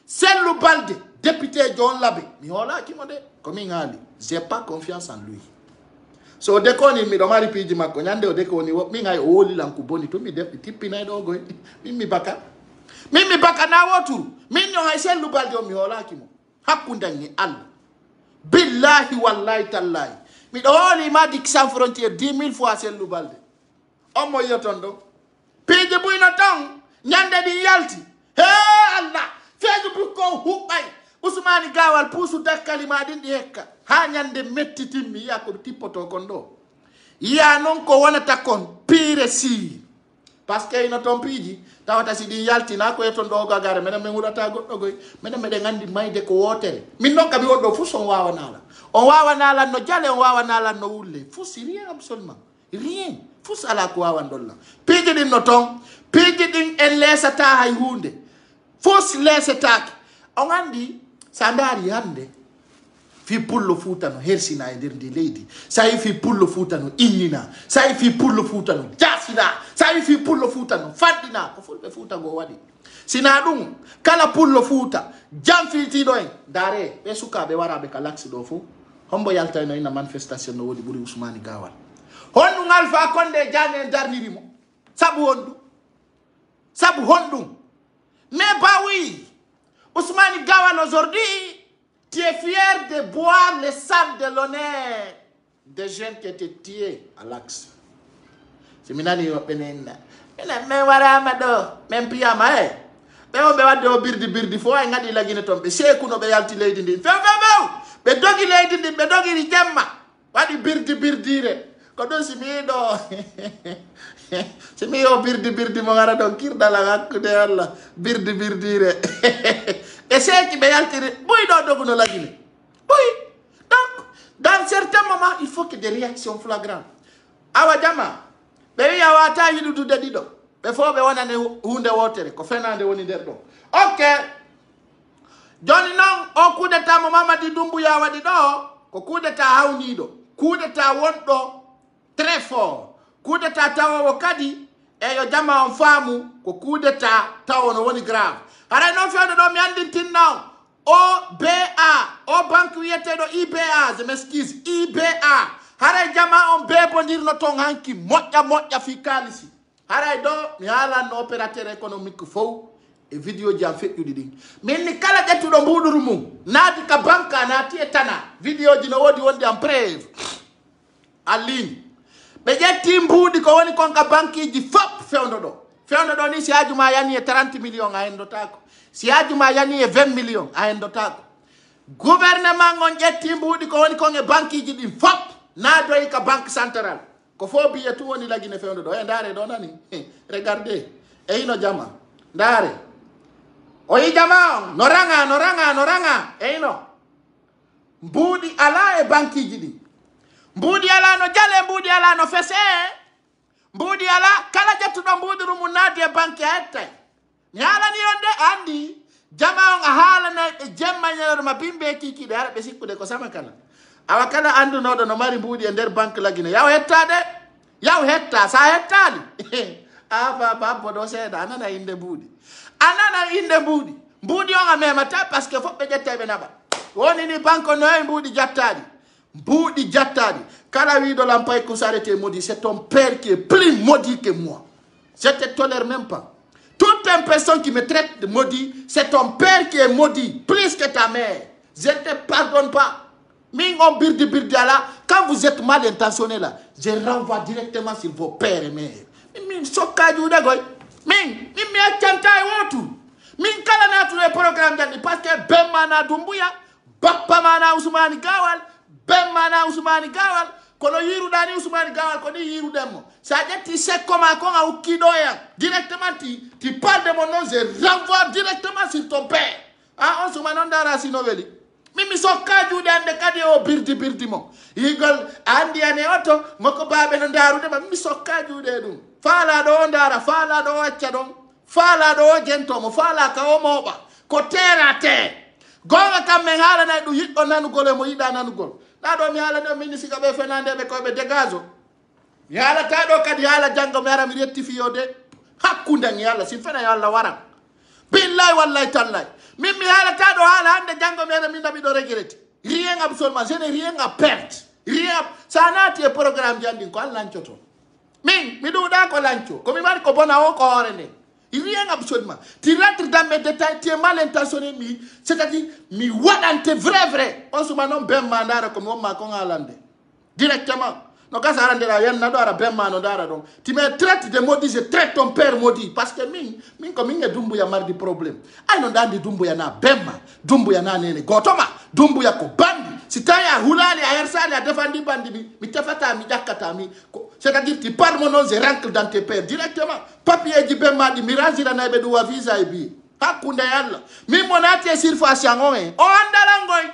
Sellou Balde député John Labe mi holaki mo de ko mi ngali j'ai pas confiance en lui so de koni mi do mari piji makko nyande o de koni mi ngai o woli lanku boni to mi def tipina do go mi baka na wotu min no hay Sellou Balde o mi holaki mo hakkunde ni Allah billahi wallahi tallahi mi do woli ma dik sans frontière 10,000 fois Sellou Balde o mo yotondo piji buina ton nyande di yalti he Allah feju bu ko hubay Ousmane Gawal pusu dakkali ma din di hekka ha nyande metti timmi ya ko tippoto kon do ya non ko wonata kon pire si parce que ino ton piji tawata si di yalti na ko eto do gagare mena men wulata goddo goy mena mede ngandi mayde ko wotere min non kabi woddo fu son wawa nala no jale on wawa nala no wulle fu si rien absolument rien fu sala ko wawa dolla piji din no ton piji din en lesata hay hunde fu lesata on andi sandari hande fi pullo futano hersina e der di leydi sai fi pullo futano innina sai fi pullo futano jasina sai fi pullo futano faddina ko fulbe futa go wadi sina dum kala pullo futa jamfiti do en dare be sukabe warabe kalaksi do fu hombo yalta no ina manifestation no wodi buri Ousmane Gawal hondu Alpha Condé jane darnirimo sabu hondu mais bah oui Ousmane Gawal aujourd'hui, tu es fier de boire le sang de l'honneur des jeunes qui étaient tués à l'Axe. C'est minani openena. Me wara amado, même piyama be o be wadde o birdi fo ay ngadi lagine tombe seku no be yalti leydi ndi be dogi leydi ndi be dogi ri jamma wadi birdire ko do simido simi o birdi mo ngara do kirdala hakkude Allah birdire et c'est qui be yalti boy do doguno lagine boy. Donc dans certains moments il faut que des réactions flagrantes awa jama be wi awata yidudu dedido be fo be wonane hunde wotere ko fenande woni der do ok joni non o coup d'état mo Mamadi Doumbouya wadi do ko coup d'état hawnido coup d'état wondo très fort coup d'état tawo kadi e yo jama on famu ko coup d'état tawo no woni grave ara non fiande do mi andintin now o banque wiete do IBA je m'excuse IBA haray jama on bebondirno ton hanki moƴƴa fi kalisi haray do mi haalanno opérateur économique fof e vidéo ji am feƴƴuɗi ɗin min ni kala ƴettuɗo mbuɗuru mum naati ka banque a naati e tana vidéo ji no woodi wonde en preuve en ligne ɓe ƴetti mbuuɗi ko woni kon ka banque ji fof fewndo ɗo ni si haaju ma yani e 30 millions a henndotako si haaju ma yani e 20 millions a henndotako gouvernement on ƴetti mbuuɗi ko woni kon e banque ji ɗin fof nadoy ka banque centrale ko fo biye tu woni lagine fewndo do e ndare do nani regardez e ino jama ndare o yi jama no ranga e ino mbudi ala e banque ji di mbudi ala no jale mbudi ala no fese mbudi ala kala jettudo mbudi rumu nadi e banque hetta nyala ni onde andi jama on hala na e jemma nyoro ma bimbe kiki de ara be sikkude ko sama kala awa kala andunoɗo no mari mbuuɗi e nder banque lagine yaw hetta sa hettali ava babbo do seeda anana inde mbuudi anana inde mbuudi mbuudi on a memata parce que fof ɓe ƴetteɓe naɓa woni ni banque noy mbuudi jattadi kala wiiɗo Lampaye Coussare t'es maudit, c'est ton père qui est plus maudit que moi. Je te tolère même pas. Toute une personne qui me traite de maudit, c'est ton père qui est maudit, plus que ta mère. Je ne te pardonne pas. Mingo birdi birdiala, quand vous êtes mal intentionné là, je renvoie directement sur vos pères et mères. Min sokaju de goy. Min attentai wotu. Min kala na tous les programmes d'année parce que Bemana Dumbuya, Bapamana Ousmane Gawal, Bemana Ousmane Gawal, kono yiru dani Ousmane Gawal kono yiru demo. Ça dit tu sais comment konga ukidoya directement tu parles de mon nom, je renvoie directement sur ton père. Ah Ousmane Ondara sinoveli. Mimi sokaju de ande kadi o birdi mo. Igol andi ane oto moko babe no ndaru de mimi sokaju de dum. Fala do ndara, fala do acca don. Fala do gentomo, fala ka o moba. Ko terra te. Gonga kam men hala na du yiddo nanugol e mo yida nanugol. Da do mi hala do ministre be fenande be ko be degazo. Mi hala ta do kadi hala jango mi ara mi rettifio de. Hakkunde ngi yalla si fena yalla waran. Billahi wallahi tallahi. Mimi hala ta do hala hande jango mi ara mi nabi do regretter. Rien absolument, je n'ai rien à perdre. Rien. Ça n'a été programme jandi ko lanchoto. Min mi do da ko lancho. Ko mi mari ko bona o ko horene. Rien absolument. Tu rentres dans mes détails, tu es mal intentionné, c'est-à-dire, mi wadante vrai. On se manon ben mandara comme on m'a con alande. Directement. Donc, quand ça rend la yen n'adore ben manodara donc. Tu me traites de maudit, je traite ton père maudit. Parce que min comme il y a dumbuya mardi problème. Ay non dandi dumbuya na bemma, dumbuya na nene gotoma, dumbuya ko bandi. Si taya hulali ayersali a défendu bandi mi tafata mi jakata mi. C'est-à-dire, tu parles mon nom, je rentre dans tes pères directement. Papier dit ben madi, miranzi na naibé douwa visa et bi. Hakunda yalla. Mi monate surface yangoe. O andalangoy.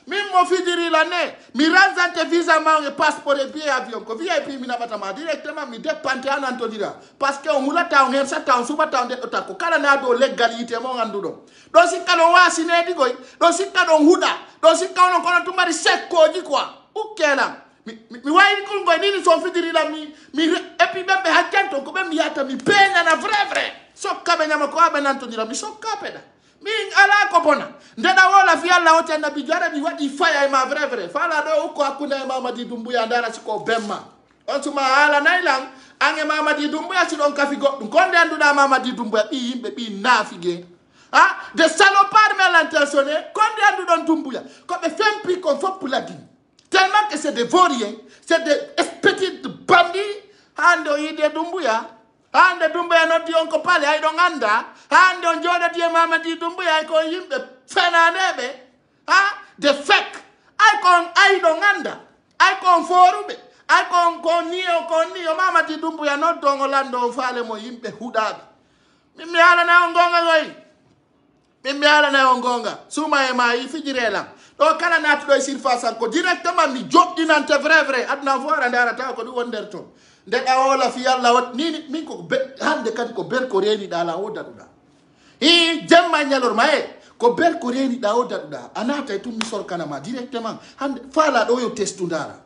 Mi mo fidiri l'année. Miranzi ante visa mange passeport et billet avion. Ko VIP mi nabatama directement mi dépente en antodira. Parce que on mulata on hersa ta on subata on de otako. Kala na do légalité mo ngandudo. Do sikalo wasi ne digoy. Do sikalo huda. Do sikalo kono tumari sekko di quoi. Ukela. Mi wayi ko ngoy nini so fidiri la mi et puis même hakento ko même yata mi pena na vrai sokka be nyama ko abe nanto dira mi sokka peda mi ala ko bona ndeda wala fi alla wote na bi jara mi wadi faya ma vrai fala do ko akuna mama di dumbuya ndara siko bemma on suma ala nailang ange mama di dumbuya si don kafi godum konde anduda mama di dumbuya bi yimbe bi nafige ah de salopard mal intentionné konde andudon dumbuya ko be fempi ko fop la di. Tellement que c'est des vauriens, c'est des petites bandits. Ando ide dumbuya. Ande dumbuya no di onko pale ay don anda. Ande on joda di mama di dumbuya ay ko yimbe fenanebe. Ha? De fake. Ay don anda. Ay kon forube. Ay kon niyo mama di dumbuya no dongo lando fale mo yimbe hudabe. Mimi ala na ongonga goy. Mimi ala na ongonga. Suma e ma ifijirela. Donc, quand on a tout le surface encore, directement, mi job dinante vrai. Adna voir and arata ko du wonderto. De awola fi yalla wat ni min ko hande kan ko ber ko reni da la oda duda. Jemma nyalor mae ko ber ko reni da oda duda. Anata tu mi sor kanama directement. Hande fala do yo testundara.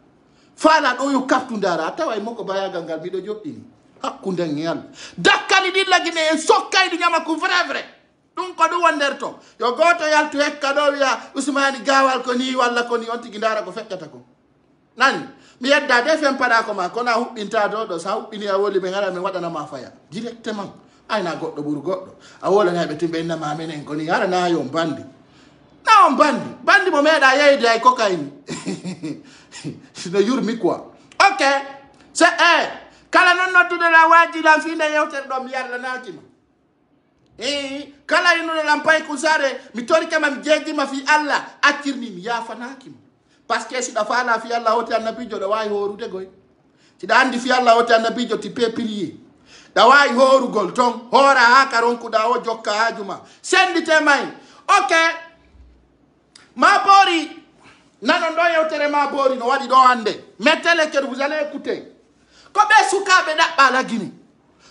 Fala do yo kaptundara. Atawa moko baya gangal mi do job dini. Hakkunde ngal. Dakali di lagine en sokkay di nyama ko vrai. Dum ko du wonderto yo goto yaltu hekka do wiya Ousmane Gawal ko ni walla ko ni on tigi ndara ko fekkata ko nani mi yedda de fem pada ko ma ko na hubbinta do sa hubbini a woli be ngara mi wadana ma faya directement ayna goddo buru goddo a wola na be timbe na ma menen ko ni ara na yo bandi na on bandi mo meda yeyde ay cocaine sino yurmi quoi ok c'est kala non noddu de la waji la fi ne yewtere do mi yarla nakima kala ino Lampaye Coussare mi tori kama mjeji ma fi Allah akirni mi ya fanakim parce que si da fala fi Allah wote annabijo da way horude goy si da andi fi Allah wote annabijo ti pepilier da way horu gol ton hora ha karon ku da o jokka hajuma sendite may ok ma bori nanon do yewtere ma bori no wadi do hande mettez-le que vous allez écouter ko be sukabe dabba la Guinée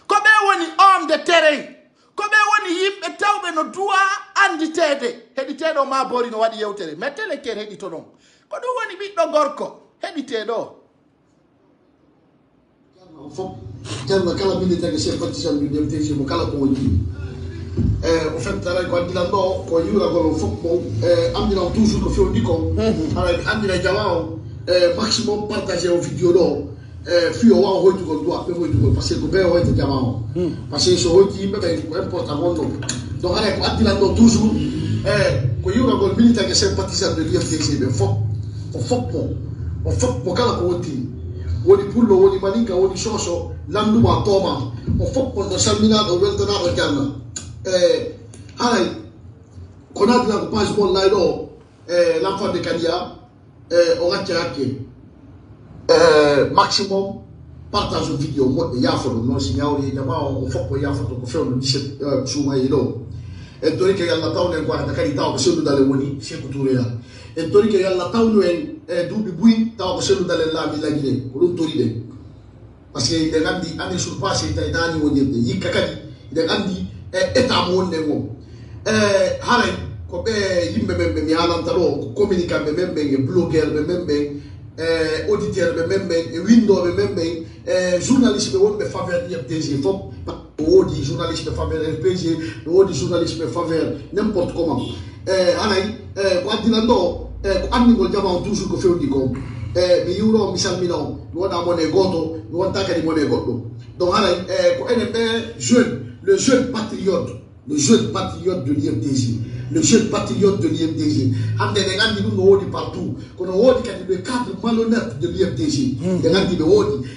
ko be woni homme de terrain ko be woni yimbe tawbe no duwa anditede heditedo ma bori no wadi yewtere mettele ken hedito don ko do woni biddo gorko heditedo Janna kala militaire que c'est partisan du DMTG mo kala ko woni au fait tara ko andila no ko yura ko fokko andila toujours ko fioni ko ala andila jawao maximum partager au vidéo do fio wa hoitu ko do ape hoitu ko parce que be hoitu jawao parce que so hoitu be ko important mondo donc ala ko andila no toujours ko yura ko militaire que c'est partisan de DMTG be fokko kala ko woni woni pullo woni maninka woni soso landu ma toma o foppo do salmina do weltana do janna hay konat la page bon là do l'enfant de Kadia on a tiré maximum partage vidéo mo ya fo no signal ni jama o foppo ya fo ko fe no 17 suma yido e tori ke yalla tawne ko ata kali taw so dale woni Cheikh Touré ya e tori ke yalla tawno en dubi buy taw ko so dale la mi lagine ko dum tori de parce que il andi ane surpasse ita dani woni de yikakadi il andi eta mo wonde mo haray ko be yimbe be mi halantalo ko communicant be membe blogueur be membe auditeur be membe window be membe journaliste be wonbe faveur di FDG fop wodi journaliste be faveur FPG wodi journaliste be faveur n'importe comment haray ko adilando ko andi ko jama toujours ko fewdi ko mi euro mi salmino wona monnaie goto wonta kadi monnaie goddo donc haray ko enen jeune le jeune patriote de l'IMDG, le jeune patriote de l'IMDG. Nous partout. Quand on dit qu'il y a des cadres malhonnêtes de l'IMDG, il y a des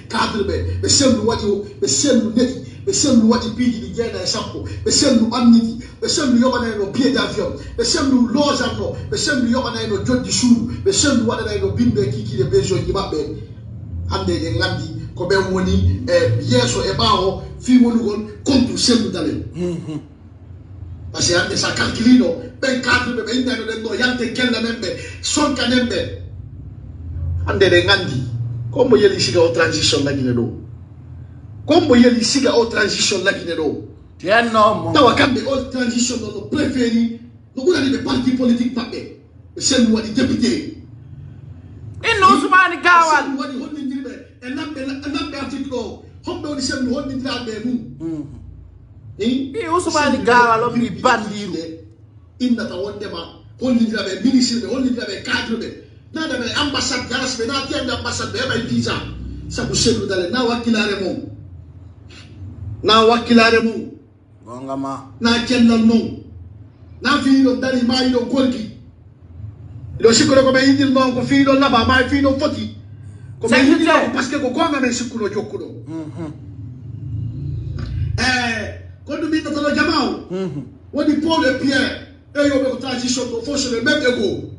cadres, mais c'est le roi mais c'est le roi qui dit qu'il y a un chapeau, mais c'est le roi qui mais c'est le roi qui a un billet d'avion, mais c'est le roi qui a mais c'est le roi qui a un job de chou, mais c'est le roi qui a un bimbe qui est besoin de m'appeler. Ande de ngandi ko be woni yeso e bawo fi wonugol contre selu dalen parce que ande sa calculino ben cadre be indano den do yante kella membe son kanembe ande de ngandi comme yeli siga o transition la gine do comme yeli siga o transition la gine do tienno mo tawa kambe o transition do préféri no gula ni be parti politique pape selu wadi député ino Ousmane Gawal wadi honni dirbe e lambe article o hombe woni selu honni dirbe mum Ousmane Gawal o mi bandiru inna ta wonde ma honni dirbe ministre be honni dirbe cadre be na da be ambassade garas be na tiande ambassade be bay visa sabu selu dale na wakilare mum gonga ma na kennal mum na fi do dari mai do golgi lo sikolo ko be yidil non ko fi do laba mai fi do foti ko be yidil parce que ko gonga men sikolo jokkudo quand nous mettons dans le jamao on dit Paul et Pierre et yo be transition to force le même ego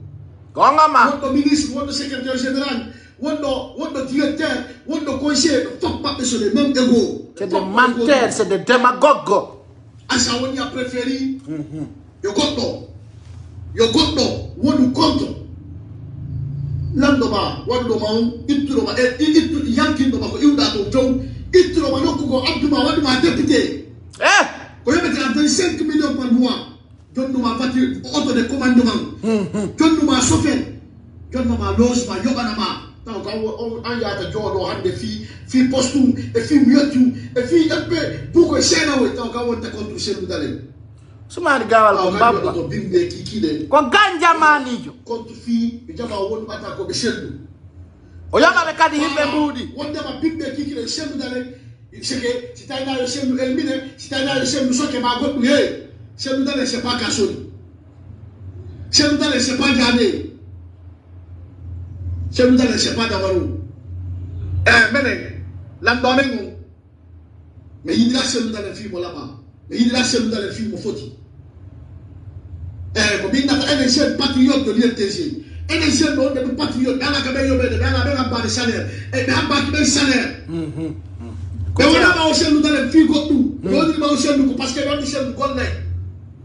gonga ma on ministre on secrétaire général on directeur on conseiller faut pas sur le même ego c'est des menteurs c'est des démagogues asa on y a préféré yo goddo wonu contre lando ba wando ma ittudo ba ittu yankindo ba ko iwda to jow ittudo ba nokku ko abduma wadu ma député ko yebete a 25 millions par mois jonnu ma voiture auto de commandement jonnu ma chauffeur jonnu ma logement yobana ma taw ka an yaata jodo hande fi postum e fi miotu e fi ebbe pour que sena we taw ka wonta contre selu dalen Ousmane Gawal ko babba ko bimbe kikide ko ganja manijo contre fi be jaba won bata ko be selu o yaba be kadi himbe mbudi wonde ma bimbe kikide selu dalen c'est que si tu as le selu elmine si tu as le selu soke ma goddu he selu dalen c'est pas kasoni selu dalen c'est pas jane selu dalen c'est pas dawaru mene landonengo mais yidira selu dalen fi mo laba mais yidira selu dalen fi mo foti ko binda ene jeune patriote de l'IMTG ene jeune no de patriote dala ka be yobe de dala be ba de salaire e be ba ki be salaire ko wona ma o selu dalen fi goddu yodi ma o selu ko parce que wadi selu golle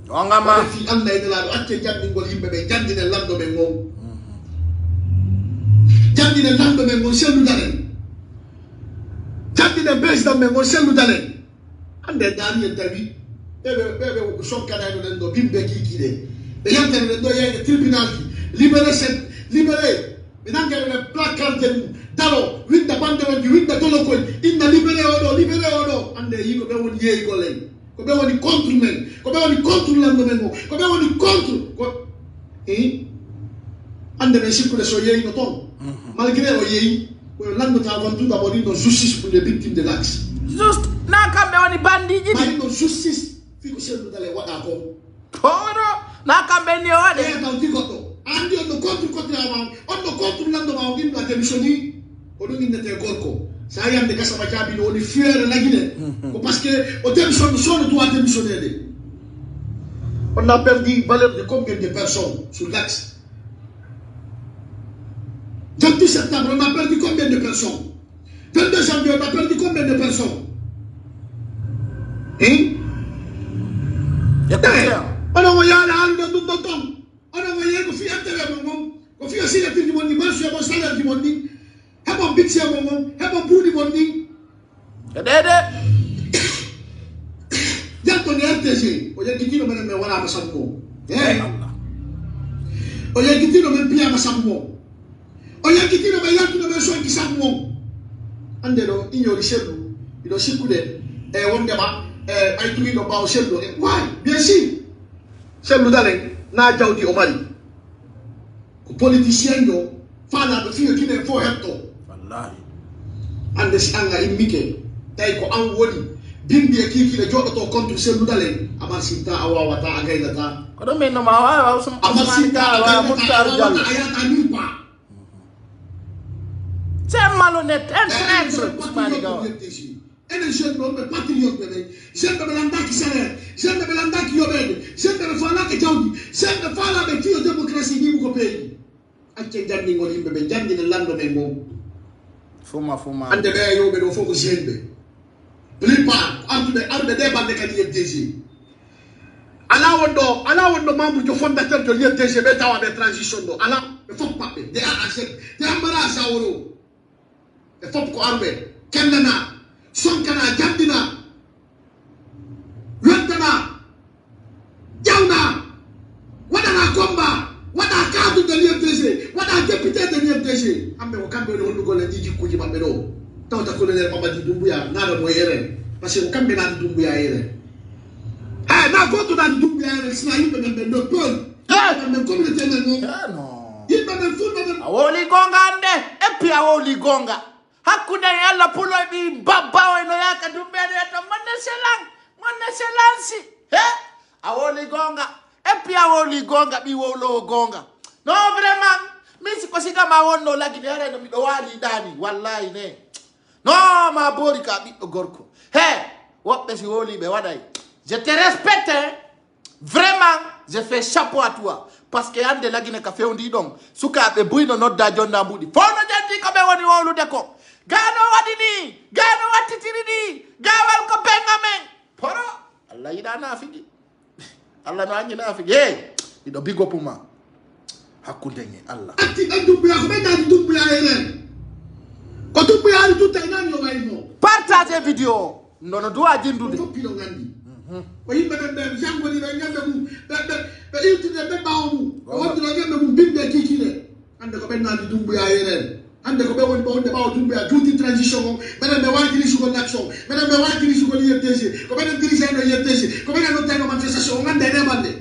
gonga ma fi anda de la acce jandi ngol yimbe be jandi ne lando be ngom jandi ne lando be ngol selu dalen jandi ne president be ngol selu dalen ande dani en tawi bebe ko shonkana no den do bimbe kikide e yante no do yede tribunal libéré libéré minangere le placard de dalo winda bande wonde wonde winda tolo ko inna libéré odo ande yi ko be woni yeyi ko len ko be woni contre men ko be woni contre lando men ko be woni contre ko ande be sikule so yeyi no ton malgré o yeyi ko lando ta avant tout d'abord une justice pour les victimes de l'axe juste na kambe woni bandiji ni une justice fi ko selu dale wada ko poro na kambe ni wade e ta diko to andi on contre avant on contre lando ma ngi na démissioni o do ngi nete gorko sa yande ka sama jabi no ni fiere la guine ko parce que au démission son doit démissionner on a perdu valeur de combien de personnes sur l'axe 28 septembre on a perdu combien de personnes 22 janvier on a perdu combien de personnes on va y aller dans tout temps on va y aller ko fi intérêt mom ko fi aussi le du monde marché bon salaire du monde hebo bitse mom hebo budi monde dede janto ne RTG o yaki tino men me wala masambo o yaki tino men pia masambo o yaki tino me yantu no me so ki sambo ande do ignori chelu ido sikude e wonde ba ay tugi do ba o chelu why bien sûr chelu dalen na jawdi o mari ko politicien do fala do fiyo kine fo hepto wallahi ande si anga immike tay ko an woni bimbi e kiki le jodo to contre chelu dalen amar sinta awawata agaylata ko do men no ma wa usum sinta wa mutar jall ayata ni pa c'est malhonnête un traître Ousmane Gawal ene jeune no me patriote bebe jeune be landa ki salaire jeune be landa ki yobede jeune be fala ke jawdi jeune be fala be fiyo démocratie ni ko pays acce jandi ngol yimbe be jandi ne lando be mom fuma ande be yobe do foko jeune be plupart arde de bande kadi FDG ala wondo membre de fondateur de l'FDG be tawa be transition do ala be fok pape de AAC de amara sawro e fop ko arbe kendana sonkana jandina weddana jawna wadana komba wada cadre de l'FDG wada député de l'FDG ambe ko kambe do hollugo le jiji kuji mabbe do tawta colonel Mamadi Doumbouya nada mo yere parce que kambe na Doumbouya yere na goto na Doumbouya yere sina yimbe men do pol men communauté men non yimbe men fu men awoli gonga ande e pi awoli gonga hakuna yalla pulo bi baba no yaka dumbere to manne selansi awoli gonga e pi awoli gonga bi wolo gonga no vraiment misi ko sika ma wonno lagi dere no mi do wali dani wallahi ne no ma bori ka bi gorko wobbe si woli be waday je te respecte vraiment je fais chapeau à toi parce que ande lagi ne ka fewndi don suka be buyno nodda jonna mbudi fono jandi ko be woni wolude ko gano wadini gano watitiri ni gawal ko pengamen poro Allah yida nafigi Allah no anyi nafigi ido bigo puma hakunde ni Allah ati Doumbouya ko be dadi Doumbouya yeren ko Doumbouya ari tuta nani yo wayno partage vidéo nono do ajindude ko pilo ngandi o yimbe be jangoni be ngambe mu be iltide be bawmu o wonde ngambe mu bimbe kikile ande ko be nadi Doumbouya yeren ande ko be woni bonde bawo Doumbouya tuti transition ko benen be wajiri su ko l'action benen be wajiri su ko l'IFDG ko benen dirigé no IFDG ko benen no tano manifestation ngande ne bande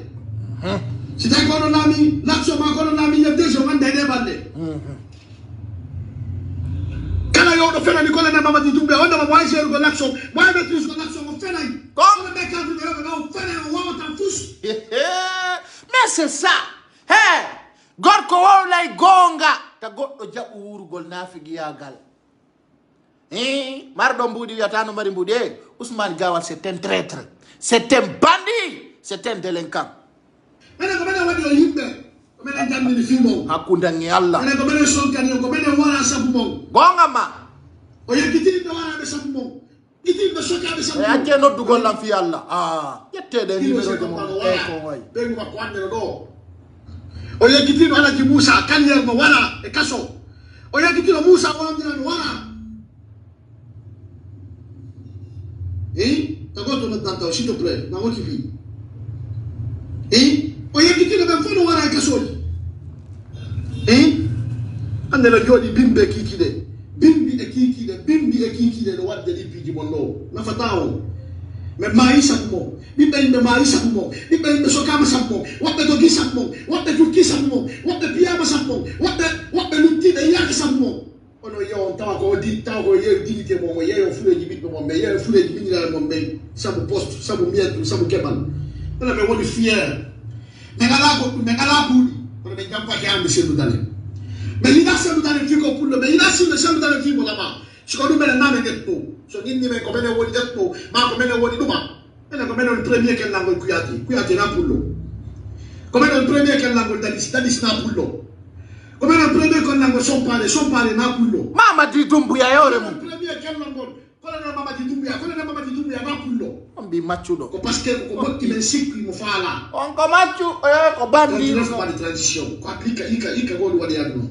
si tay ko no nami l'action ma ko no nami IFDG ngande ne bande kala yo do fena ni ko le Mamadi Doumbouya wonde mo wajiri ko l'action mo maîtrise ko l'action ko fena ko be cadre de no fena o ta fous mais c'est ça gorko wo lay gonga ta goddo jabu wurugol nafigi yagal mardo mbudi yatano mari mbudi Ousmane Gawal c'est un traître c'est un bandit c'est un délinquant mena ko mena wadi o yimbe ko mena jamni ni fimo hakunda ngi Allah mena ko mena sonkani ko mena wala sabu mo gonga ma o yakiti do wala be sabu mo iti be soka be sabu ake no dugol lam fi Allah yettede numéro de mo ko way be ko ko andero do o yakiti no ala ji Moussa kanyer mo wala e kaso o yakiti no Moussa wala ndina wala tagoto no tanto s'il te plaît na mo kifi o yakiti no be fono wala e kaso ande la jodi bimbe kiki de bimbi de kiki de qui est le roi de l'épée du monde. Na fatao. Mais maïs à mon. Bibe me maïs à mon. Bibe me sokama sa mon. What the dogi sa mon. What the tuki sa mon. What the piyama sa mon. What the lutti de yak sa mon. Ono yo on ko di ta ko ye dignité mon ye yo fule di mon mais ye fule di minira mon ben ça me poste ça me mietu ça me kebal. On a woni fier. Mais là ko on me jampa ki am se dudale. Mais il a se dudale fiko pour le mais il a se dudale fiko là-bas. Je connais le nom de tout. Je dis mais comme on woni detto, ma comme on woni duma. Elle comme on premier qu'elle n'a kuyati na pullo. Comme on premier qu'elle n'a dalis na pullo. Comme on premier qu'on n'a son parler na pullo. Mama di Dumbuya yore mu. Premier qu'elle n'a kola mama di Dumbuya na pullo. On bi machudo. Parce que comme il est sick il me fala. On ko machu ko bandi. Il faut pas de transition. Ko applique ika go wali yadno.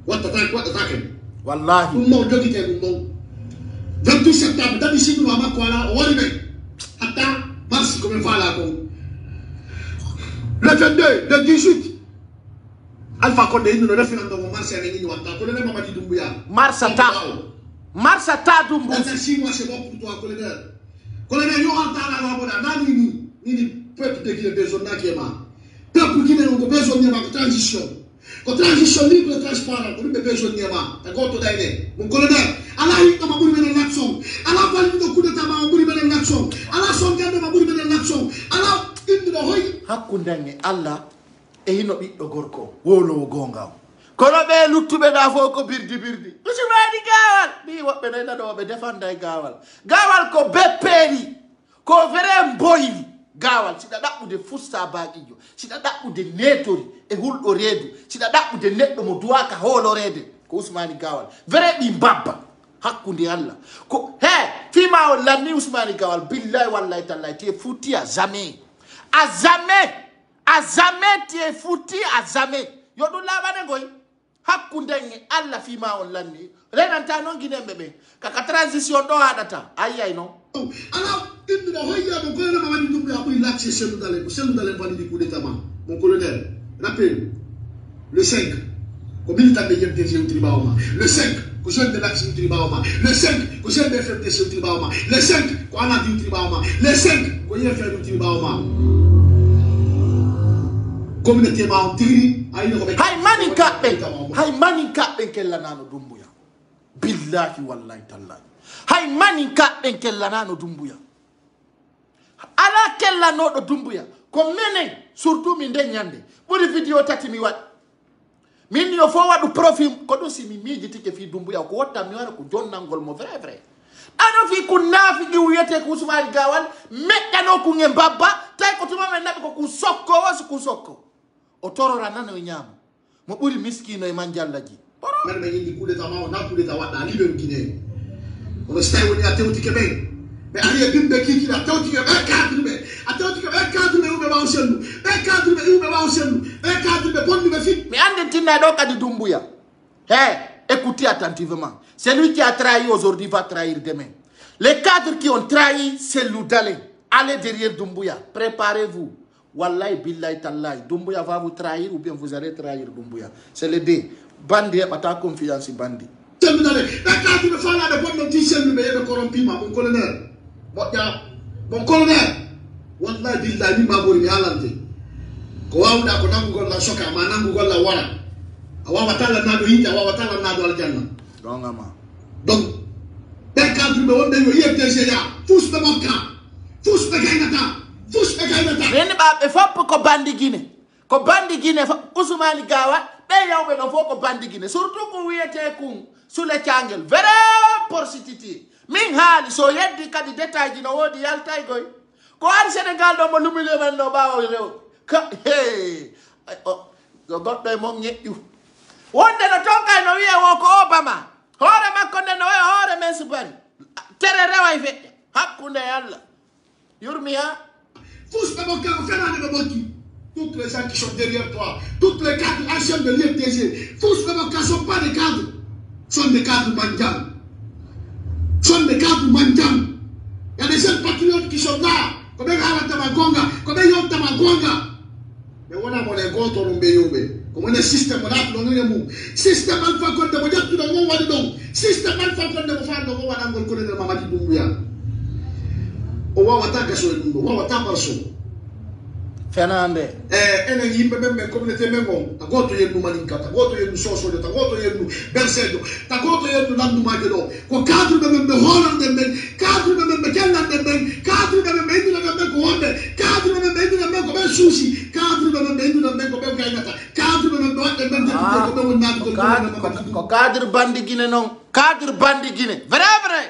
What attack. Wallahi. Nous jogi te nous. 28 septembre dadi siku mama kwala wali be. Hatta mars comme fala ko. Le 22, le 18. Alpha Condé nous le référendum mars et ni wata ko le mama di Dumbuya. Marsa ta Dumbu. Dans 6 mois c'est bon pour toi colonel. Colonel yo anta la boda na ni peuple de Guinée besoin na kema. Peuple Guinée on besoin de transition. Ko transition libre et transparent ko be besoin de ma. Ta goto daine. Mon colonel ala yi ma buri menen l'action. Ala bali do coup d'état ma buri menen l'action. Ala son gande ma buri menen l'action. Ala indi do hoy hakkundange Allah e hino ɓiɗɗo gorko wolowo gongaw kono ɓe luttube da fo ko birdi usmani gawal ɗi woɓɓe nayna ɗo ɓe defanda e gawal ko bepperi ko vrai mboyli gawal siɗa ɗaɓɓude fusta baqijo siɗa ɗaɓɓude netori e hulɗo reedu siɗa ɗaɓɓude neɗɗo mo duwaka hoolorede ko usmani gawal vrai ɓi mbabba hakkunde Allah ko he fima o lanni usmani gawal billahi wallahi tallahi te fouti à jamais tu es foutu à jamais. Yo du lavane goy. Hakkunde Allah fima on lanni. Renanta non ginem bebe. Kaka transition do hadata. Ayi non. Alors, il doit regarder mon colonel mama di Dumbuya pour l'accès chez nous dans les bandits du coup d'état. Mon colonel, rappelle le 5 comme militant de YMTG au Tribaoma. Le 5 que jeune de l'action au Tribaoma. Le 5 que jeune de FMTC au Tribaoma. Le 5 qu'on a dit au Tribaoma. Le 5 qu'on y a fait au Tribaoma. Communauté ma tiri ay mani kaɓɓe kellanano Dumbuya billahi wallahi tallahi hay mani kaɓɓe kellanano Dumbuya ala kellanoɗo Dumbuya ko menen surtout min nde ñande ɓuri vidéo tati mi waɗi min yo fo waɗu profil ko ɗum si mi miijitike fi Dumbuya ko watta mi wara ko jonnalngol mo vrai ano fi ko naafi ɗi wiyete ko Usmani Gawal meƴƴano ko nge mbabba tawi ko tuma men naɓi ko ku sokko waso ku sokko o torora nano e ñaamo mo ɓuri miskino e man jallaji men ɓe yindi coup d'état ma o na coup d'état waɗɗa ali ɓen Guinée ono so tawi woni a tewtike ɓen ɓe ari e bimɓe kikiɗa a tewtike ɓe cadre ɓe a tewtike ɓe cadre ɓe yumɓe waw sellu ɓe cadre ɓe yumɓe waw sellu ɓe cadre ɓe bonnuɓe fit mi anden tinna ɗo kadi Dumbuya écoutez attentivement celui qui a trahi aujourd'hui va trahir demain les cadres qui ont trahi c'est Loudalé allez derrière Dumbuya préparez-vous. Wallahi billahi tallahi Dumbuya va vous trahir ou bien vous allez trahir Dumbuya. C'est les deux. Bandi pas ta confiance bandi. Mon colonel. Wallahi billahi ma bori mi halante. Ko wawda ko nangu golla soka ma nangu golla wara. Awa watala nado hita awa watala nado aljanna. Donc ben cadre be wonde yo IFTG ya tous be mokka. Tous be gaynata. Rene ɓaɓe fopp ko bandi Guinée Usmani Gawal ɓe yawɓe ɗo fof ko bandi Guinée surtout ko wiyete kum Sule Thiangel vrai porcititi min haali so yeddi kadi détail ji no woodi yaltay goy ko ari Sénégal ɗo mo lumile men no ɓawa rewde goɗɗo e mon ñeƴƴu wonde no tonkay no wiye wo ko Obama hoore makko nde no wiya hoore men subari tere rewa e feƴƴe hakkunde Allah yurmi ha. Tous toutes les gens qui sont derrière toi, toutes les cadres anciens de l'IFTG, tous les ne sont pas des cadres, sont des cadres mandjam. Il y a des jeunes patriotes qui sont là, comme Yom Tamagonga, mais on a mon égo, comme on le système on a no ngemu système al fa ko de mo jattu do mo wadi do système al fa ko de mo fa do mo wada ngol ko de Mamadi Doumbouya o wa wata gaso dum o wa wata barso Fernande enen yimbe membe communauté membo tagoto yendu maninka tagoto yendu soso tagoto yendu bersedo tagoto yendu landu majedo ko cadre membe holande men cadre membe kellande men cadre membe indina membe ko wonde cadre membe indina membe ko be suusi cadre membe indina membe ko be gaynata cadre membe wadde men ko be wonnade ko cadre bandi guine non cadre bandi guine vrai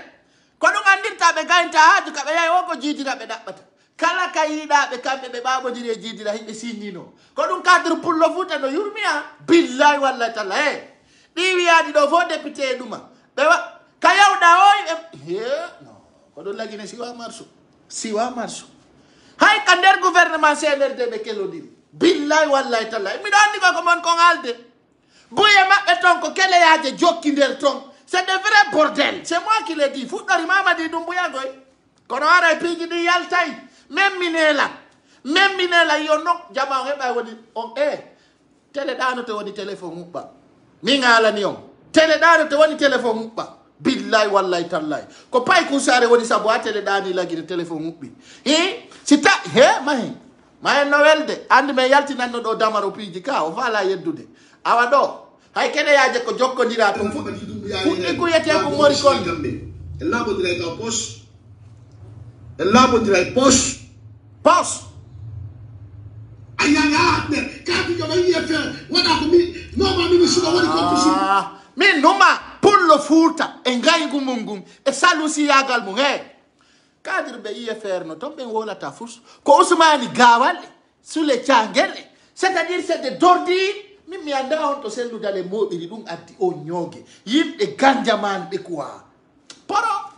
ko dum andirta be gaynta haaju ka be yayi o ko jidira be dabbata kala kayiɗaɓe kamɓe ɓe ɓaɓodiri e jiidira himɓe sinnino ko ɗum cadre pullo fuuta no yurmiya billahi walla talla ɗi wiyaɗi ɗo fo député e ɗuma ɓe ka yawɗa o non ko ɗum lagine siwa marso hay ka nder gouvernement CNRD ɓe kelodiri billahi wallahi talla miɗo andi ko mon kon alde buye maɓɓe ton ko keleyaje jokki nder ton c'est de vrai bordel c'est moi qui le dit fuɗɗori Mamadi Doumbouya goy kono ara piiji ɗi yaltay même minela yo nok jama heɓa woni on télé ɗano to woni téléphone huɓɓa mi ngalani on télé ɗano to woni téléphone huɓɓa billahi wallahi tallahi ko pay kusare woni saabu ha télé ɗani lagine téléphone huɓɓi si ta mahen no welde andi men yaltinanno ɗo damaro piiji ka o faala yeddude awa ɗo hay keɗeyaje ko jokkodira ton fuɗɗi kuyete ko mori kon labodira poche ayanga ne kati ko bayi affaire wada ko mi noma ministre wadi ko tusi min numa pullo fuuta e ngaygu mungum e salusi yagal mu cadre be IFR no tombe wolata fus ko Ousmane Gawal sule tiangele c'est-à-dire c'est de dordi min mi anda on to selludale moɓiri ɗum addi o ñoogue yimɓe ganjaman ɓe quoi poro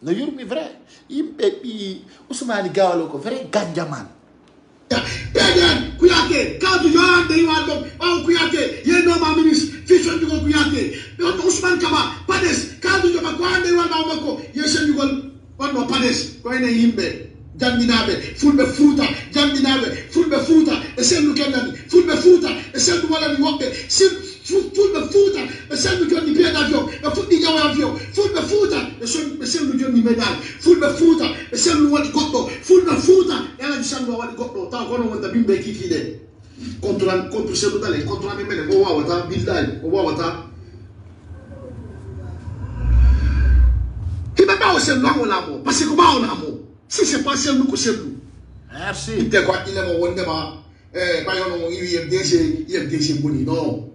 no yurmi vrai yimɓe ɓi Ousmane Gawal ko vrai ganjaman Pedem Kouyaté kaddu yoande yiwa ɗon ɓawo Kouyaté yennoma ministre ficcondugol Kouyaté Ousmane Kaba Pades kaddu joɓa ko hande yiwa ɓawo makko yesendugol wonno Pades ko enen yimɓe janginaɓe fulɓe Fouta janginaɓe fulɓe Fouta e sendu kellani fulɓe Fouta e sendu walani woɓɓe fulɓe Fouta e sendu jonni pied d'avion ɓe fuɗɗi ƴawa avion fulɓe Fouta ɓe sendu jonni médaille fulɓe Fouta ɓe sendu waɗi goɗɗo fulɓe Fouta elaji sandu waɗi goɗɗo taw kono wonta bimɓe kikiɗe contre sendu ɗale contre amen mene o wawata billahi o wawata hiɓe ɓawo sendu hawolamo par ce que ɓawolamo si c'est pas sendu ko sendu merci itte ko haqqillemo wondema ɓayono IFDG boni non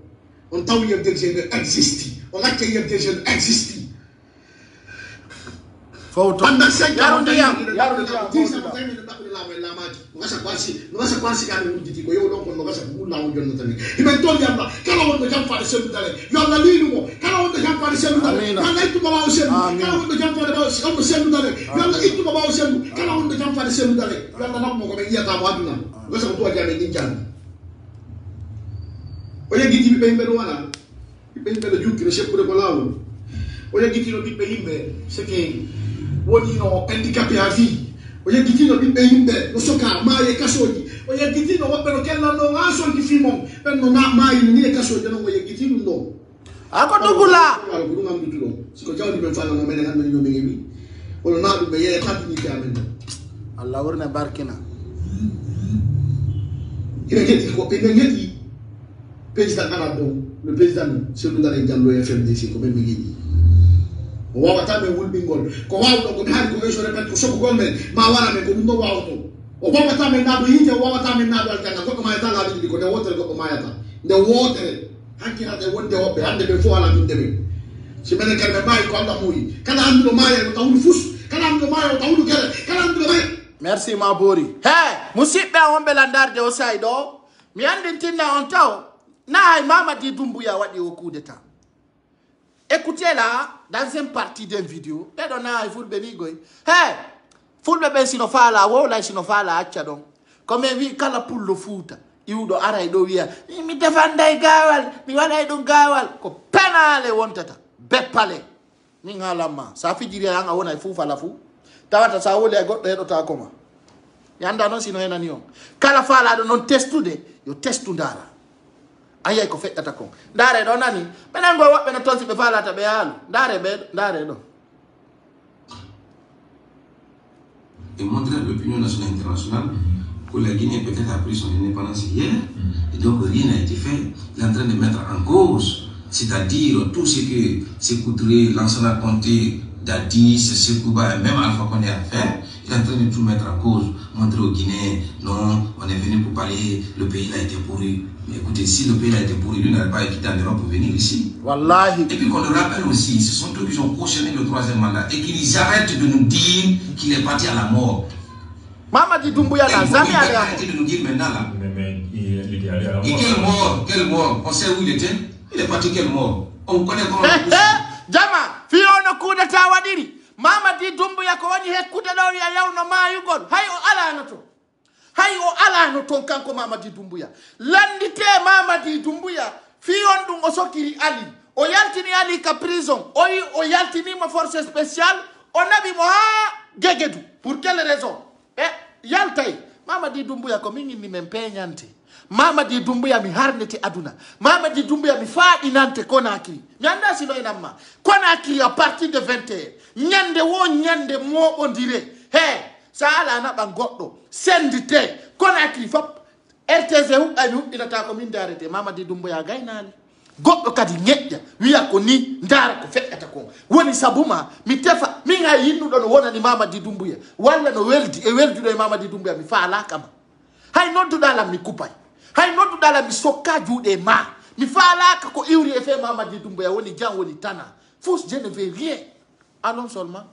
on taw IFDG no existe on acte IFDG no existe Foto pendant 5 ans ngasa kwasi kana mujiti ko yo don ko ngasa ko na on jonna tan iben to yalla kala won do jam faade selu dale yalla liinu mo kala won do jam faade selu dale kala ittu baba o selu kala won do jam faade baba o selu dale yalla ittu baba o selu kala won do jam faade selu dale yalla nak mo ko be yata mo aduna ngasa ko to jame din jan o yegiti be be wala be be jukki ne seppude ko lawol o yegiti no be yimbe c'est que woni no handicapé à vie o yegitino ɓiɓɓe yimɓe no soka maayi e kasoji o yeggitino woɓɓe no kellanno ha sonki fimon ɓen no maayino ni e kasoji non o yeggiti ɗum ɗo ako dugula ko ɗum amdutu ɗo siko jawdi men falano menen hande no men wi ono na ɗum ɓe yeeye taddinike amen ɗo Allah wurne barkina ina geɗi ko ɓe geɗi président arab ɗo le président Seydou Dare Diallo FMDC ko men mi giɗi o wawata men wulɓingol ko wawɗo ko mi haali ko so répète ko sokkugol men ma wara men ko ɗum ɗo wawto o wawata men naɗo yiite o wawata men naɗo aljanna goɗɗo mayata laaɓi ɗiɗi ko nde wotere goɗɗo mayata nde wotere hakkilade wonde woɓɓe hande ɓe fof ala inde ɓe si minen kadi ɓe mbawi ko Allah muuyi kala anduɗo maaya o tawuɗo fus kala anduɗo maaya o tawuɗo guere kala anduɗo maaya merci ma boori musidɓe a wonɓe landarde o sayi ɗo mi andintinna on taw na hay Mamadi Doumbouya waɗi o coup d'état. Écoutez là, dans une partie d'une vidéo, il faut le bénir. Hey, faut le bénir si nous faisons la wola, si nous faisons la hachadon. Comme il dit, quand pour le foot, il y a des gens qui me défendent gawal, mi wala idon gawal, ko penale wontata, bepale. Ni ngalama, ça fait dire anga wona fu fala fu. Tawata sa wole goddo hedo ta koma. Yanda non sino ena nion. Kala fala do non testude, yo testundara. ayay ko feƴƴata kon ndaare ɗo nani ɓenen go woɓɓe no toon si ɓe falata ɓe yaalu ndaare ɓeeɗo ndaare ɗo. Et montrer à l'opinion nationale et internationale que la Guinée peut-être a pris son indépendance hier, et donc rien n'a été fait. Il est en train de mettre en cause, c'est-à-dire tout ce que Sékou Touré, Lansana Conté, Dadi, Sekouba et même Alpha Condé a fait. Il est en train de tout mettre en cause, montrer aux Guinéens, non, on est venu pour parler, le pays a été pourri. Mais écoutez, si le pays a été pourri, lui n'aurait pas quitté en Europe pour venir ici. Wallahi. Et puis qu'on le rappelle aussi, ce sont eux qui ont cautionné le 3e mandat et qu'ils arrêtent de nous dire qu'il est parti à la mort. Mamadi Doumbouya n'a jamais allé à arrêter de nous dire maintenant là. Mais il était allé à la mort. Et quelle mort? Quelle mort? On sait où il était? Il est parti quelle mort? On connaît comment. Jama, Fiona Kudeta Wadiri. Mamadi Doumbouya ko wani hekkude ɗo wiya yawno mayugol hay o alano to hay o alano ton kanko Mamadi Doumbouya landite Mamadi Doumbouya fiyon ɗum o sokkiri Ali o yaltini Ali ka prison o yaltinima force spéciale o naɓi mo ha Guéguédou pour quelle raison yaltay Mamadi Doumbouya ko min inni men peñante Mamadi Doumbouya mi harnete aduna Mamadi Doumbouya mi faaɗinante Conakry mi anda sino enamma Conakry à partir de 20h ñande wo ñande moɓodire he sa ala naɓa goɗɗo sendite Conakry fop RTG huɓɓami huɓɓinata ko min darete Mamadi Doumbouya gaynali goɗɗo kadi ñeƴƴa wiya ko ni ndara ko feƴƴata kon woni sabuma mi tefa min hay yinnuɗo no wonani Mamadi Doumbouya walla no weldi e welduɗo e Mamadi Doumbouya mi faalakama hay nodduɗalam mi kupay hay nodduɗalam mi sokka juuɗe ma mi faalaka ko iwri e fe Mamadi Doumbouya woni jan woni tana fous je ne veux rien allons seulement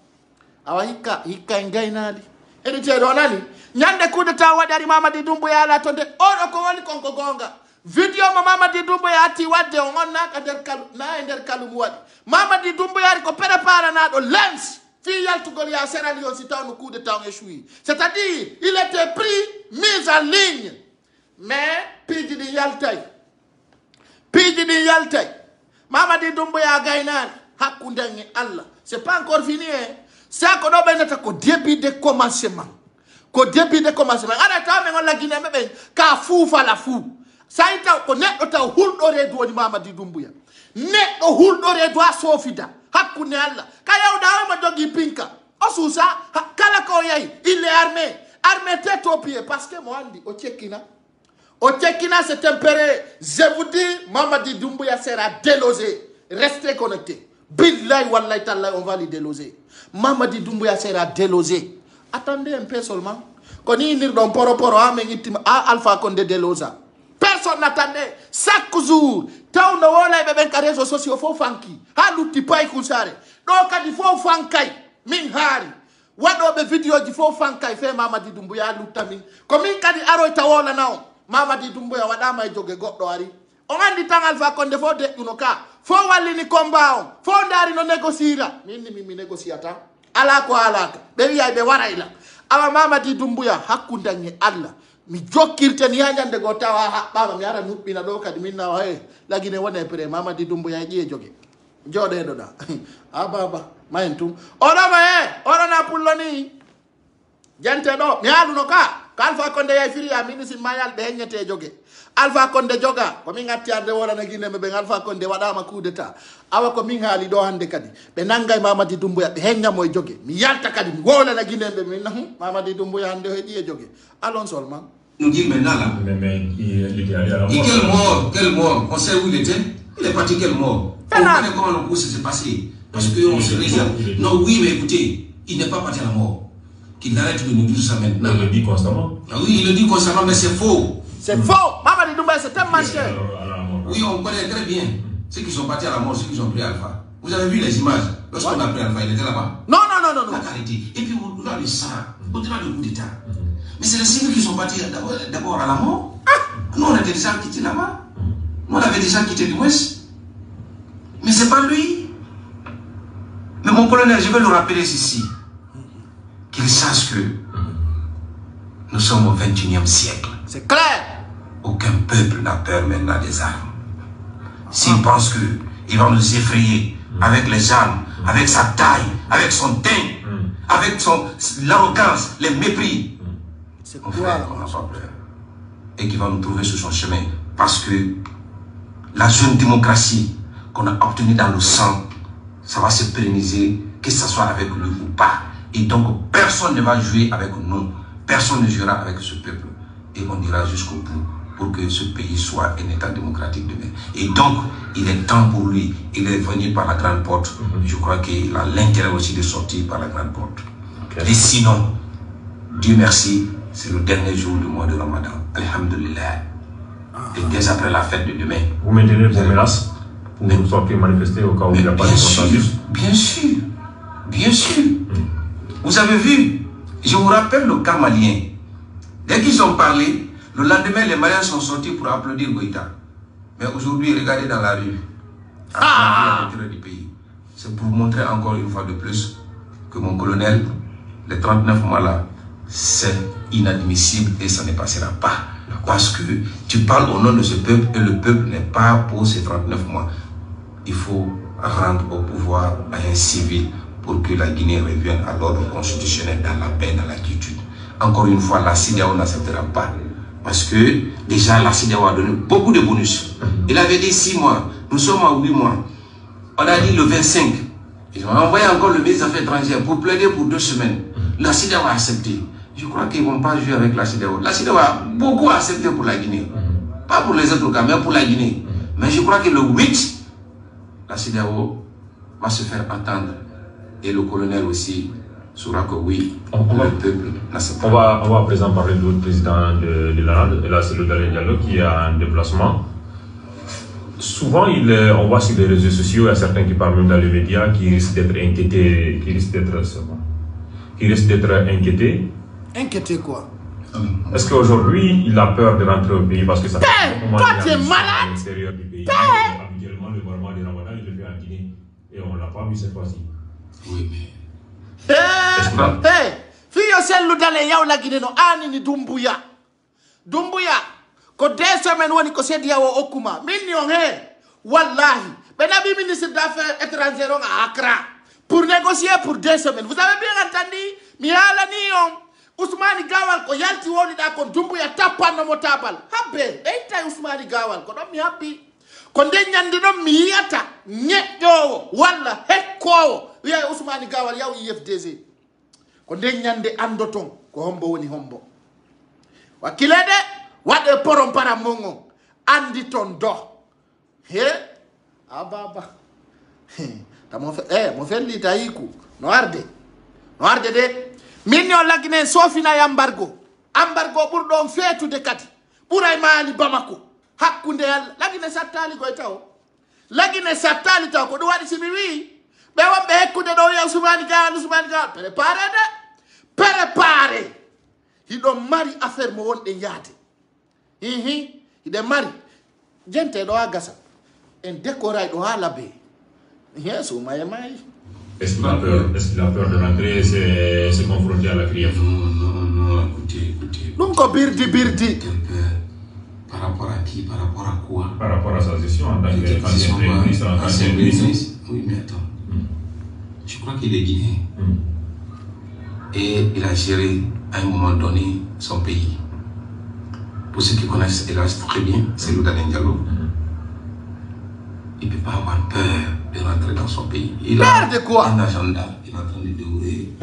awa hikka en gaynali heɗiteɗo nani ñande kudeta waɗari Mamadi Doumbouya ala to nde oɗo ko woni konko gonga video mo Mamadi Doumbouya atti wadde o gonnaka nder kalu na e nder kalu mu waɗi Mamadi Doumbouya ari ko préparanaɗo lens fi yaltugol ya Sierra Leone si taw no coup d'état on échoui c'est-à-dire il était pris mis en ligne mais piiji ɗi yaltay Mamadi Doumbouya gaynani hakkude e Allah c'est pas encore fini ça ko ɗo ɓennata ko début de commencement aɗa taw men on laggine meɓen ka fuufala fuu sayi taw ko neɗɗo taw hulɗo reedu woni Mamadi Doumbouya neɗɗo hulɗo reedu ha soofida hakkunde Allah ka yawda omo jogui pinka o suusa kala ko yahi il est armé tête aux pieds parce que mo andi o cekkina c'est tempéré je vous dis Mamadi Doumbouya sera délogé restez connectés billahi wallahi tallahi on va lui déloger Mamadi Doumbouya sera délogé attendez un peu seulement ko ni nirɗon poroporo ha men ittima Alpha Condé délosa personne n'attendait chaque jour taw no wolayɓe ɓen ka réseaux sociaux fof fanki ha lutti pay kusare ɗo kadi fof fankay min haari waɗoɓe vidéo ji fof fankay fe Mamadi Doumbouya lutta min ko min kadi aroy tawolana on Mamadi Doumbouya waɗama e jogue goɗɗo ari on andi tan Alpha Condé fof deƴƴuno ka fof wallini combat on fof daari no négociera minni mi négociata ala ko alaka ɓe wiyay ɓe warayla awa Mamadi Doumbouya hakkude e Allah mi jokkirten ya ñande go tawa haɓɓama mi ara nuɓɓina ɗo kadi min nawa lagine wone pré Mamadi Doumbouya e ƴiye jogue joɗeɗo ɗa a baba mayen tum oɗoma oɗona pulloni jante ɗo mi haaluno ka ko Alpha Condé yay firiya ministre mayal ɓe heññete jogue Alpha Condé joga ko min atti arde worana guineɓe ɓen Alpha Condé waɗama coup d'état awa ko min haali ɗo hande kadi ɓe naggay Mamadi Doumbouya ɓe heññamo e jogue mi yalta kadi mi wolana guineɓe min Mamadi Doumbouya hande heeɗi e jogue allons seulement nous dire maintenant là. Mais il était allé à la mort. Et quelle mort? On sait où il était? Il est parti quelle mort? On connaît comment le coup s'est passé. Parce qu'on se réserve. Non, oui, mais écoutez, il n'est pas parti à la mort. Qu'il arrête de nous dire ça maintenant. Il le dit constamment. Ah oui, il le dit constamment, mais c'est faux. C'est faux. Mamadi Doumbouya, c'est un menteur. Oui, on connaît très bien ceux qui sont partis à la mort, ceux qui ont pris Alpha. Vous avez vu les images? Lorsqu'on a pris Alpha, il était là-bas? Non. Et puis, au-delà de ça, au-delà du coup d'État. Mais c'est les civils qui sont partis d'abord à la mort. Nous, on était déjà quittés là-bas. Nous, on avait déjà quitté l'Ouest. Mais c'est pas lui. Mais mon colonel, je vais le rappeler ici. Qu'il sache que nous sommes au 21e siècle. C'est clair. Aucun peuple n'a peur maintenant des armes. S'il pense qu'il va nous effrayer avec les armes, avec sa taille, avec son teint, avec l'arrogance, les mépris, on n'a pas peur. Et qui va nous trouver sur son chemin. Parce que la jeune démocratie qu'on a obtenue dans le sang, ça va se pérenniser, que ce soit avec lui ou pas. Et donc, personne ne va jouer avec nous. Personne ne jouera avec ce peuple. Et on ira jusqu'au bout pour que ce pays soit un État démocratique demain. Et donc, il est temps pour lui. Il est venu par la grande porte. Je crois qu'il a l'intérêt aussi de sortir par la grande porte. Okay. Et sinon, Dieu merci, c'est le dernier jour du mois de Ramadan. Alhamdulillah. Et dès après la fête de demain. Vous maintenez vos menaces pour sortir manifester au cas où il n'y a pas de consensus? Bien sûr. Bien sûr. Vous avez vu, je vous rappelle le cas malien. Dès qu'ils ont parlé, le lendemain, les Maliens sont sortis pour applaudir Goïta. Mais aujourd'hui, regardez dans la rue. À l'intérieur du pays. C'est pour montrer encore une fois de plus que mon colonel, les 39 mois là, c'est inadmissible et ça ne passera pas. Parce que tu parles au nom de ce peuple et le peuple n'est pas pour ces 39 mois. Il faut rendre au pouvoir à un civil pour que la Guinée revienne à l'ordre constitutionnel dans la paix, dans la quiétude. Encore une fois, la CEDEAO n'acceptera pas. Parce que déjà, la CEDEAO a donné beaucoup de bonus. Il avait dit 6 mois. Nous sommes à 8 mois. On a dit le 25. Ils ont envoyé encore le ministre des Affaires étrangères pour plaider pour 2 semaines. La CEDEAO a accepté. Je crois qu'ils ne vont pas jouer avec la CEDEAO. La CEDEAO a beaucoup accepté pour la Guinée. Pas pour les autres cas, mais pour la Guinée. Mais je crois que le 8, la CEDEAO va se faire entendre. Et le colonel aussi saura que oui, le peuple n'accepte pas. On va à présent parler de l'autre président de l'Irlande, et là c'est le Dalai Diallo qui est en déplacement. Souvent, on voit sur les réseaux sociaux, il y a certains qui parlent même dans les médias qui risquent d'être inquiétés, qui risquent d'être inquiétés. Inquiétés quoi? Est-ce qu'aujourd'hui, il a peur de rentrer au pays parce que ça fait un moment toi tu es malade. l'intérieur du pays. Habituellement, le moment de Ramadan, il le fait en Guinée. Et on ne l'a pas vu cette fois-ci. Oui, mais... Fiyo sellu dale yaw la Guinée no anini Dumbuya. Dumbuya. Ko 2 semaines woni ko CEDEAO okkuma. Min yon wallahi. Benabi ministre d'Affaires étrangères à Accra. Pour négocier pour 2 semaines. Vous avez bien entendu? Mi ala ni yon. Ousmane Gawal ko yalti woni da ko Dumbuya tapano mo tabal. Habbe, tay Ousmane Gawal ko do mi habbi. Ko de nyandi do mi yata nyeddo walla hekkowo wiya Ousmane Gawal yaw IFDG. Ko de nyande andoton ko hombo woni hombo. Wakilede wade porom para mongo andi ton do. Ababa. Ta mo mo felli tayiku no arde. No arde de minno lagine sofina embargo ɓurɗon feetude kadi ɓuray maali Bamako hakkunde Yalla lagine sattali koye taw lagine sattali taw ko ɗum waɗi simi wi ɓe wonɓe hekkude ɗo wiya Ousmane Gawal préparé hiɗon mari affaire mo wonɗe yaade hiɗe mari jente ɗo ha gasa en décoray ɗo ha labe sumaye mayi. Est-ce qu'il a peur de rentrer et se confronter à la crière? Non, écoutez. Donc, birdi. Par rapport à qui? Par rapport à quoi? Par rapport à sa gestion en tant qu'ancien ministre. Oui, mais attends. Je crois qu'il est guinéen. Et il a géré à un moment donné son pays. Pour ceux qui connaissent hélas très bien, c'est le Dalai Diallo. Il ne peut pas avoir peur de rentrer dans son pays. Il a de quoi? Un agenda, il est en train de dérouler.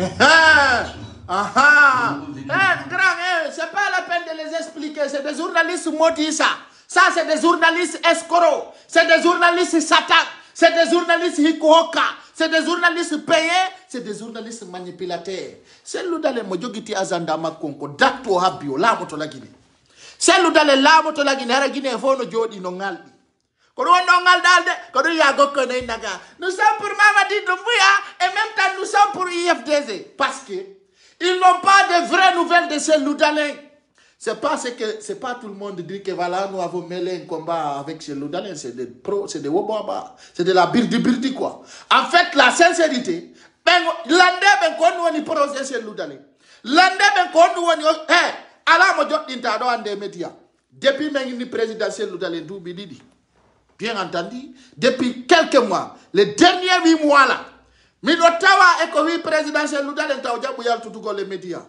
C'est pas la peine de les expliquer. C'est des journalistes maudits ça. Ça c'est des journalistes escrocs. C'est des journalistes satan. C'est des journalistes hikoka. C'est des journalistes payés. C'est des journalistes manipulateurs. C'est le Dalai Mojogiti Azanda Makonko. Dato Habio, la moto la Guinée. C'est le Dalai la moto la Guinée. La Guinée, fono jodi no ngaldi. Nous sommes pour Mamadi Doumbouya et même temps nous sommes pour IFDG. Parce que ils n'ont pas de vraies nouvelles de ces Loudalins. C'est pas tout le monde dit que voilà, nous avons mêlé un combat avec ces Loudalins. C'est des pros, c'est des Wobaba, c'est de la birdi quoi. En fait, la sincérité, l'ande ben qu'on nous projet ces Loudalins. L'ande ben qu'on nous ala mo jot dinta do ande média. Depuis le présidentiel Loudalin Doubi Didi. Bien entendu, depuis quelques mois, les derniers 8 mois là, Minotawa et Kovi présidentiel nous donne ta ojabu yal tout les médias.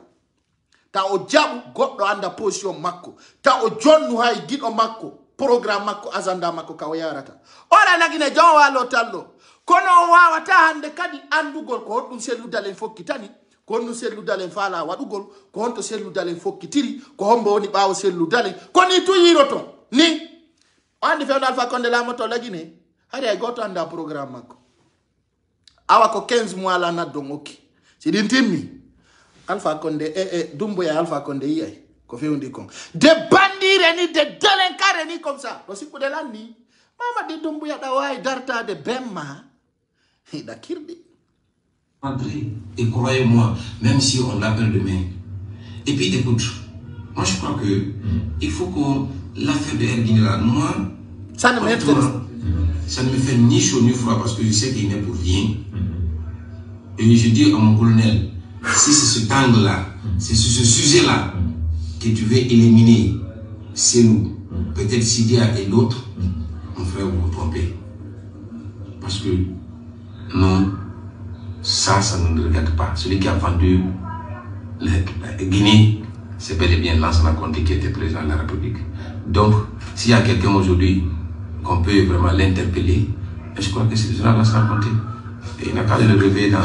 Ta ojabu goddo anda position makko. Ta ojon nu hay gido makko. programme makko agenda makko kawo yarata ora lagine jon walo tallo kono wawata hande kadi andugol ko hoddum selludalen fokkitani ko honno selludalen faala wadugol ko honto selludalen fokkitiri ko hombo woni baawo selludalen koni tu yiroto ni andi fewno Alpha Condé la moto lagine hari ay goto anda programme makko awa ko 15 mois la naddo ngokki si din timmi Alpha Condé Doumbouya Alpha Condé yiyay ko fewndi kon de bandire ni de délinquare ni comme ça do sikkude lanni Mamadi Doumbouya da way dartade bemma da kirdi André, et croyez-moi, même si on l'appelle demain. Et puis écoute, moi je crois que il faut qu'on l'affaire de Erguine là, moi, ça ne me fait ni chaud ni froid parce que je sais qu'il n'est pour rien. Et je dis à mon colonel, si c'est cet angle-là, c'est sur ce sujet-là que tu veux éliminer, c'est nous. Peut-être Sidia et l'autre, mon frère, vous vous trompez. Parce que non, ça ne nous regarde pas. Celui qui a vendu la Guinée, c'est bel et bien Lansana Conté qui était président de la République. Donc, s'il y a quelqu'un aujourd'hui qu'on peut vraiment l'interpeller, je crois que c'est le général Lansana Conté. Et il n'a qu'à le réveiller dans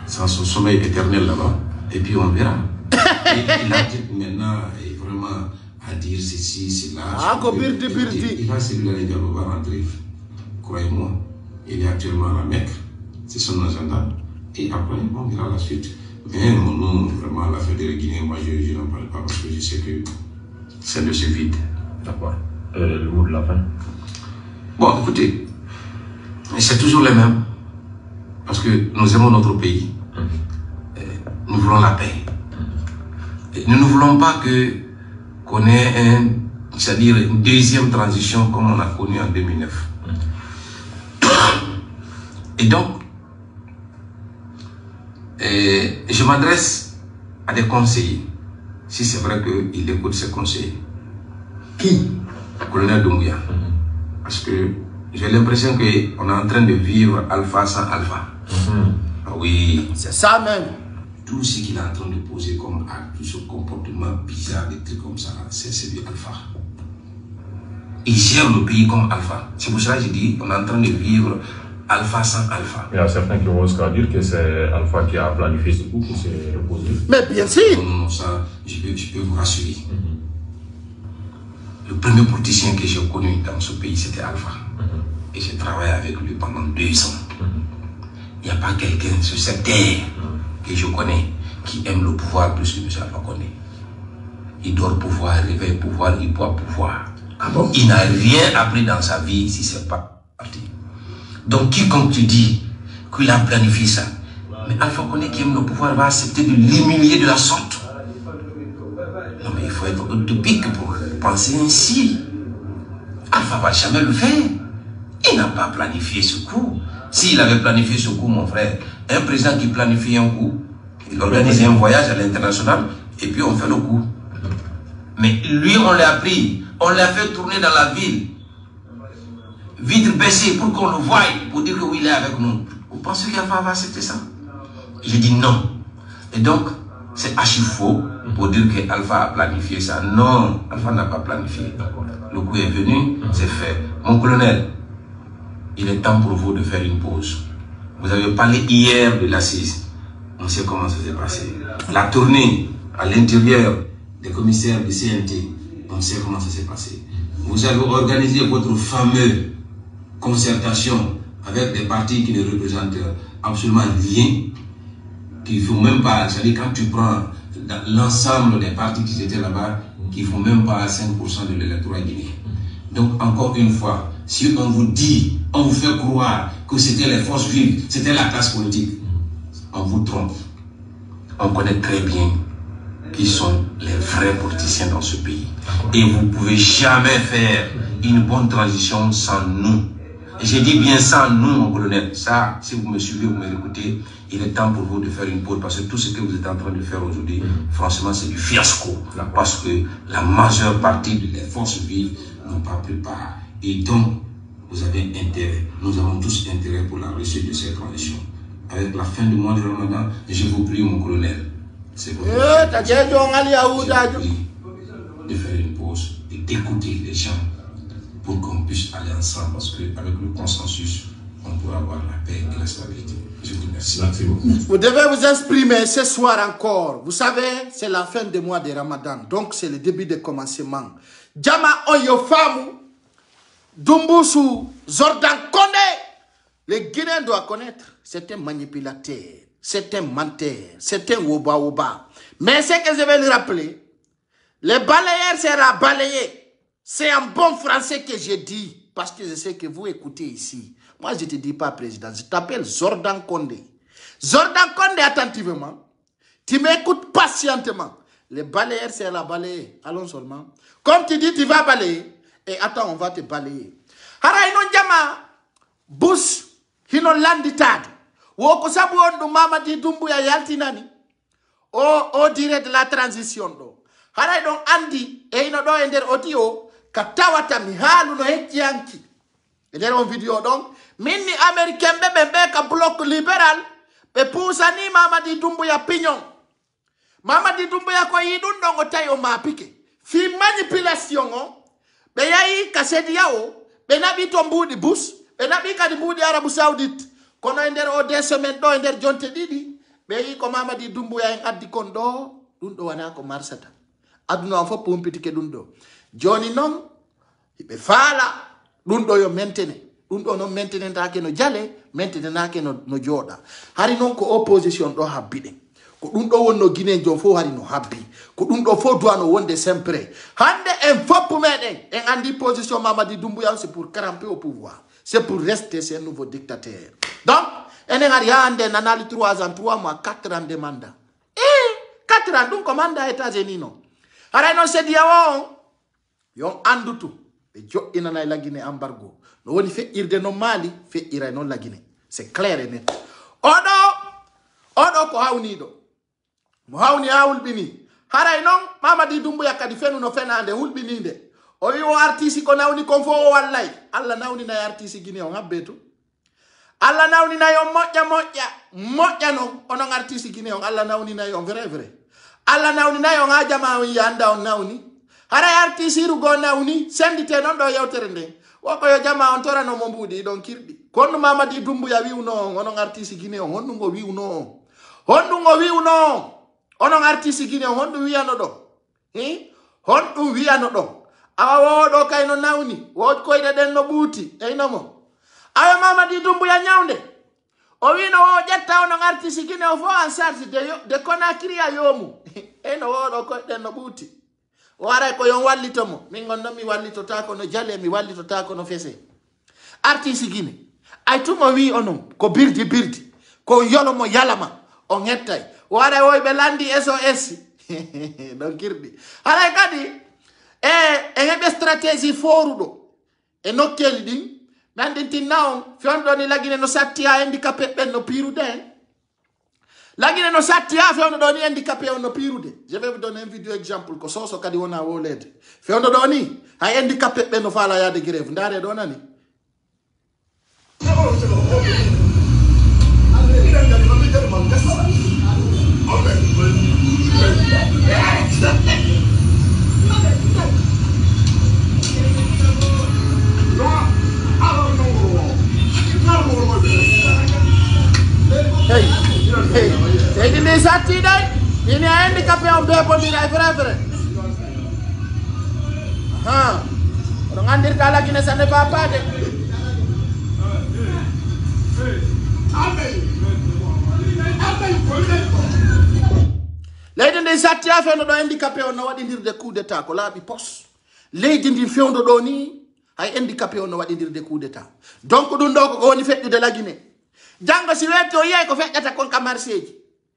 son sommeil éternel là-bas. Et puis on verra. Et il a dit maintenant, vraiment, à dire ceci, cela. Ah, il va celui-là, il va rentrer. Croyez-moi, il est actuellement à la Mecque. C'est son agenda. Et après, on verra la suite. Mais mon nom, vraiment, l'affaire de la Guinée, moi, je n'en parle pas parce que je sais que c'est de ce vide. D'accord. Le mot de la fin. Bon, écoutez, c'est toujours les mêmes. Parce que nous aimons notre pays. Nous voulons la paix. Et nous ne voulons pas qu'on ait c'est-à-dire une deuxième transition comme on a connu en 2009. Et donc, je m'adresse à des conseillers, si c'est vrai qu'il écoute ces conseillers. Qui? Le colonel Doumbouya. Parce que j'ai l'impression qu'on est en train de vivre alpha sans alpha. Ah oui. C'est ça même. Tout ce qu'il est en train de poser comme acte, tout ce comportement bizarre, des trucs comme ça, c'est du alpha. Il gère le pays comme alpha. C'est pour ça que je dis qu'on est en train de vivre alpha sans alpha. Il y a certains qui vont jusqu'à dire que c'est Alpha qui a planifié ce coup, qui s'est reposé. Mais bien sûr. Non, ça, je peux vous rassurer. Le premier politicien que j'ai connu dans ce pays, c'était Alpha. Et j'ai travaillé avec lui pendant 2 ans. Il n'y a pas quelqu'un sur cette terre que je connais qui aime le pouvoir plus que M. Alpha Condé. Il dort pouvoir, il réveille pouvoir, il boit pouvoir. Ah bon? Il n'a rien appris dans sa vie si ce n'est pas parti. Donc quiconque te dit qu'il a planifié ça, mais Alpha Condé qui aime le pouvoir va accepter de l'humilier de la sorte. Non mais il faut être utopique pour penser ainsi. Alpha ne va jamais le faire. Il n'a pas planifié ce coup. S'il avait planifié ce coup, mon frère, un président qui planifie un coup, il organise un voyage à l'international et puis on fait le coup. Mais lui, on l'a pris, on l'a fait tourner dans la ville, vitre baissée pour qu'on le voie, pour dire que oui, il est avec nous. Vous pensez qu'Alpha va accepter ça? J'ai dit non. Et donc, c'est archi faux pour dire qu'Alpha a planifié ça. Non, Alpha n'a pas planifié. Le coup est venu, c'est fait. Mon colonel, il est temps pour vous de faire une pause. Vous avez parlé hier de l'assise. On sait comment ça s'est passé. La tournée à l'intérieur des commissaires du CNT, on sait comment ça s'est passé. Vous avez organisé votre fameuse concertation avec des partis qui ne représentent absolument rien, qui ne font même pas, c'est-à-dire quand tu prends l'ensemble des partis qui étaient là-bas, qui ne font même pas 5% de l'électorat guinéen. Donc encore une fois, si on vous dit, on vous fait croire que c'était les forces vives, c'était la classe politique, on vous trompe. On connaît très bien qui sont les vrais politiciens dans ce pays. Et vous ne pouvez jamais faire une bonne transition sans nous. Et j'ai dit bien sans nous, mon colonel. Ça, si vous me suivez, vous m'écoutez, il est temps pour vous de faire une pause parce que tout ce que vous êtes en train de faire aujourd'hui, franchement, c'est du fiasco. Parce que la majeure partie des forces vives n'ont pas pris part. Et donc, vous avez intérêt, nous avons tous intérêt pour la réussite de cette transition. Avec la fin du mois de Ramadan, je vous prie, mon colonel, c'est votre de faire une pause et d'écouter les gens pour qu'on puisse aller ensemble, parce qu'avec le consensus, on pourra avoir la paix et la stabilité. Je vous remercie. Merci beaucoup. Vous devez vous exprimer ce soir encore. Vous savez, c'est la fin du mois de Ramadan, donc c'est le début du commencement. Jama Oyo Famu, Dumbusu, Zordan Kondé. Les Guinéens doivent connaître, c'est un manipulateur, c'est un menteur, c'est un woba-woba. Mais ce que je vais lui rappeler, les balayeurs sera balayé. C'est un bon français que je dis, parce que je sais que vous écoutez ici. Moi, je ne te dis pas président, je t'appelle Zordan Kondé. Zordan Kondé, attentivement, tu m'écoutes patientement. Les balayeurs sera balayé. Allons seulement. Comme tu dis, tu vas balayer. Et attends, on va te balayer. Haray non jama, bus, hino landitad. Woko sabu ondu mama di dumbu ya yaltinani. O dire de la transition do. Haray don andi, e ino do ender otio, katawata mihalu no hekyanki. Eder on video donc, minni américain bebe ka bloc libéral, be poussani mama di dumbu ya pignon. Mama di dumbu ya ko yidun dongo tayo mapike. Fi manipulation on, be yayi kasedi yao, be nabi tombudi bus, be nabi kadi budi Arabu Saoudite. Kono ender o 2 semaines do ender jonte didi, be yi ko mama di dumbu ya en addi kon do, dundo wana ko marsata. Aduna fo pompiti ke dundo. Joni non, be fala, dundo yo mentene. Dundo no mentene ndake no jale, mentene nake no joda. Hari non ko opposition do habide. Ko ɗum ɗo wonno Guinée jon fof hari no habbi ko ɗum ɗo fof duwano wonde sempre hande en foppu meɗen en andi position Mamadi Doumbouya c'est pour camper au pouvoir, c'est pour rester ce nouveau dictateur. Donc enen ari hande nanali 3 ans 3 mois 4 ans de mandat 4 ans ɗum ko mandat États-Unis non haray noon sedi yawo yon andutu ɓe joƴƴinanay la Guinée embargo no woni feƴƴirde no Mali feƴƴiray noon la Guinée, c'est clair et net. Oɗo ko hawniɗo mo hawni ha hulɓini haray noon Mamadi Doumbouya kadi fenu no fenande hulɓininde o wi o artisi ko nawni kon fo o wallay Allah nawninayi artisi Guinée on habbe to Allah nawninayi on moƴƴa noon onon artisi Guinée on Allah nawninayi on vrai Allah nawninayi on ha jama on yiya anda on nawni haray artisi rugo nawni sendite noon ɗo yewtere nde woko yo jama on toranomo mbuuɗi ɗon kirɗi konno Mamadi Doumbouya wiwno on onon artisi Guinée on honɗum o wiwno on honɗum o wiwno onon artiste Guinée honɗum wiyano ɗo honɗum wiyano ɗo awa woɗo kayno nawni wod koyɗe ɗen no ɓuuti eynomo awa Mamadi Doumbouya ñawde o wino o ƴetta onon artiste Guinée o fo en charge de Conakry a yoomu eyno woɗo koyɗen no ɓuuti o aray ko yon wallitomo min gon noon mi wallitotako no jale mi wallitotako no fese artiste Guinée ay tumo wi onon ko birdi ko yolomo yalama on hettay wara woy be landi SOS don kirdi haray kadi e hebe stratégie forudo e nokkeli din nandin tinnaon fiondo ni lagine no satti ha handicapé ben no pirude lagine no satti ha fiondo do ni handicapé on no pirude. Je vais vous donner un vidéo exemple ko soso kadi wona wolede fiondo do ni ha handicapé ben no fala yaade grève ndare do nani Hey, ini sati dai. Ini handicapé on be bondira vrai. Orang andir kala Guinée ça ne va pas de. Leydi ndi satti ha fewndo ɗo handicapé on no waɗidirde coup d'état ko laaɓi pos leydi ndi fewndo ɗo ni hay handicapé on no waɗidirde coup d'état donc ɗum ɗo ko woni feƴƴude la Guinée janngo si wetti o yiyay ko feƴƴata kon ka marché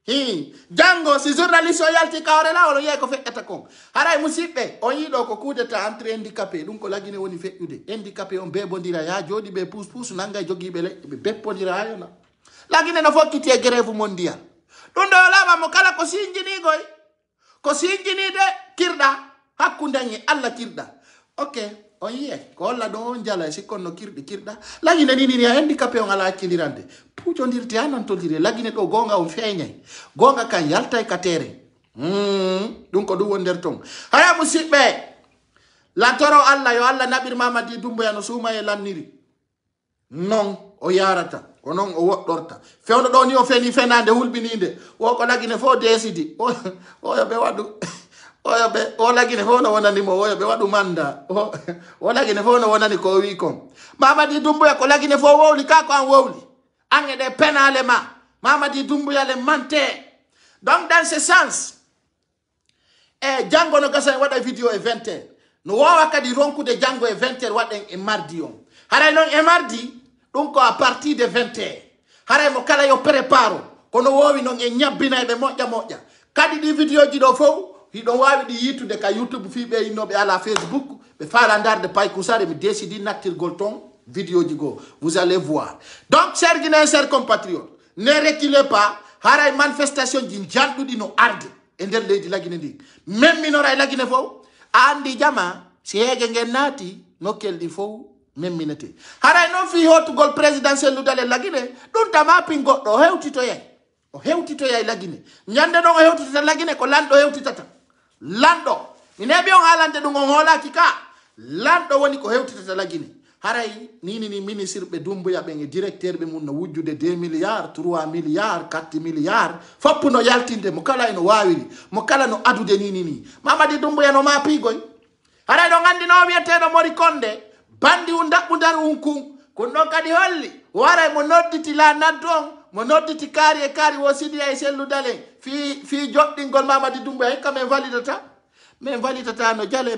ji janngo si journaliste o yalti kawre lawol o yiyay ko feƴƴata kon haray musidɓe on yiiɗo ko coup d'état entre handicapé ɗum ko la Guinée woni feƴƴude handicapé on beebodira ya jooɗi ɓe pousse nanga jogiiɓe leƴƴe ɓe beppodira ha yona la Guinée no fokkiti e grève mondial ɗum ɗo laaɓamo kala ko sinjinigoy ko sinjinide kirɗa hakkunde en e Allah kirɗa ok on yiyay ko holla ɗo on jala sikkon no kirɗa La Guinée nini a handicapé on ala hakkilirande puujodirte ha nantodire La Guinée ɗo gonga on feeñay gonga kan yaltay ka tere ɗum ko ɗum won nder ton haya musidɓe lantoro Allah yo Allah nabir Mamadi Doumbouya no suuma e lanniri non o yarata o non o woɗɗorta fewno ɗo ni o feni fenande hulɓininde wo ko lagine fo desidi o yoɓe waɗu o lagine fo no wonanimo o yoɓe waɗu manda o lagine fo no wonani ko wi kon Mamadi Doumbouya ko lagine fo wowli ka ko an wowli an e ɗe penale ma Mamadi Doumbouya le mante. Donc dans ce sens e jango no gasa waɗa vidéo e 20h no wawa kadi ronkude jango e 20h waɗen e mardi on haray noon e mardi ɗum ko à partir de 20h haray mo kala yo préparo kono wowi noon e ñabbina ɓe moƴƴa kadi ɗi vidéo ji ɗo fof hiɗon wawi ɗi yittude ka YouTube fi ɓe innoɓe ala Facebook ɓe faala darde Pay Kousare mi décidi nattirgol ton vidéo ji go vous allez voir. Donc chers Guinéens, chers compatriotes, ne reculez pas haray manifestation ji janɗuɗi no arde e nder leydi Laguine ndi même minora e Laguine fof a andi jama si heege ngen naati nokkel ɗi fof memminete haray noon fi hottugol présidentiel ludal e Laguine ɗum tama pin goɗɗo o hewtitoyay Laguine ñande ɗon o hewtitata Laguine ko lanɗo hewtitata lanɗo mi neɓi on haalande ɗum on hoolaki ka lanɗo woni ko hewtitata Laguine haray nini ni ministre ɓe Doumbouya ɓen e directeur ɓe mum no wujjude 2 milliards 3 milliards 4 milliards foppu no yaltinde mo kala eno wawiri mo kala no adude ni Mamadi Doumbouya no ma pigoy haray ɗo gandi no wiyeteɗo Mori Konde bandi un daɓɓudar kun kun ɗon kadi holli waray mo nodditi la naddu on mo nodditi kaari e kaari wo sidiya e selludalen fi joɗɗingol Mamadi Doumbouya hikka min validata no jale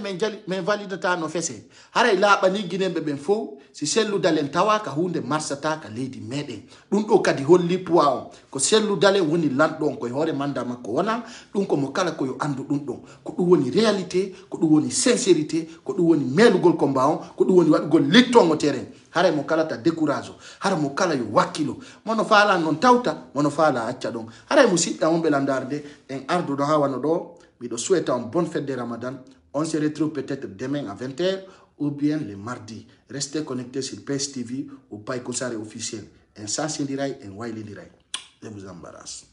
min validata no fese haray laaɓani guineɓe ɓen fof si selludalen tawa ka hunde marsata ka leydi meɗen ɗum ɗo kadi holli poids on ko selludalen woni lanɗo on koye hoore manda makko wona ɗum ko mo kala koyo andu ɗum ɗon ko ɗum woni réalité ko ɗum woni sincérité ko ɗum woni melugol combat on ko ɗum woni waɗugol litton o terrain haray mo kala ta décourage o hara mo kala yo wakkilo mono faala noon tawta mono faala acca ɗon haray musidɗa on ɓelandarde en arduɗo ha wano ɗo. Je souhaite une bonne fête de Ramadan. On se retrouve peut-être demain à 20h ou bien le mardi. Restez connectés sur PS TV ou Pay Kousare officiel. Un Sassi Ndiray, un Waili Ndiray. Je vous embarrasse.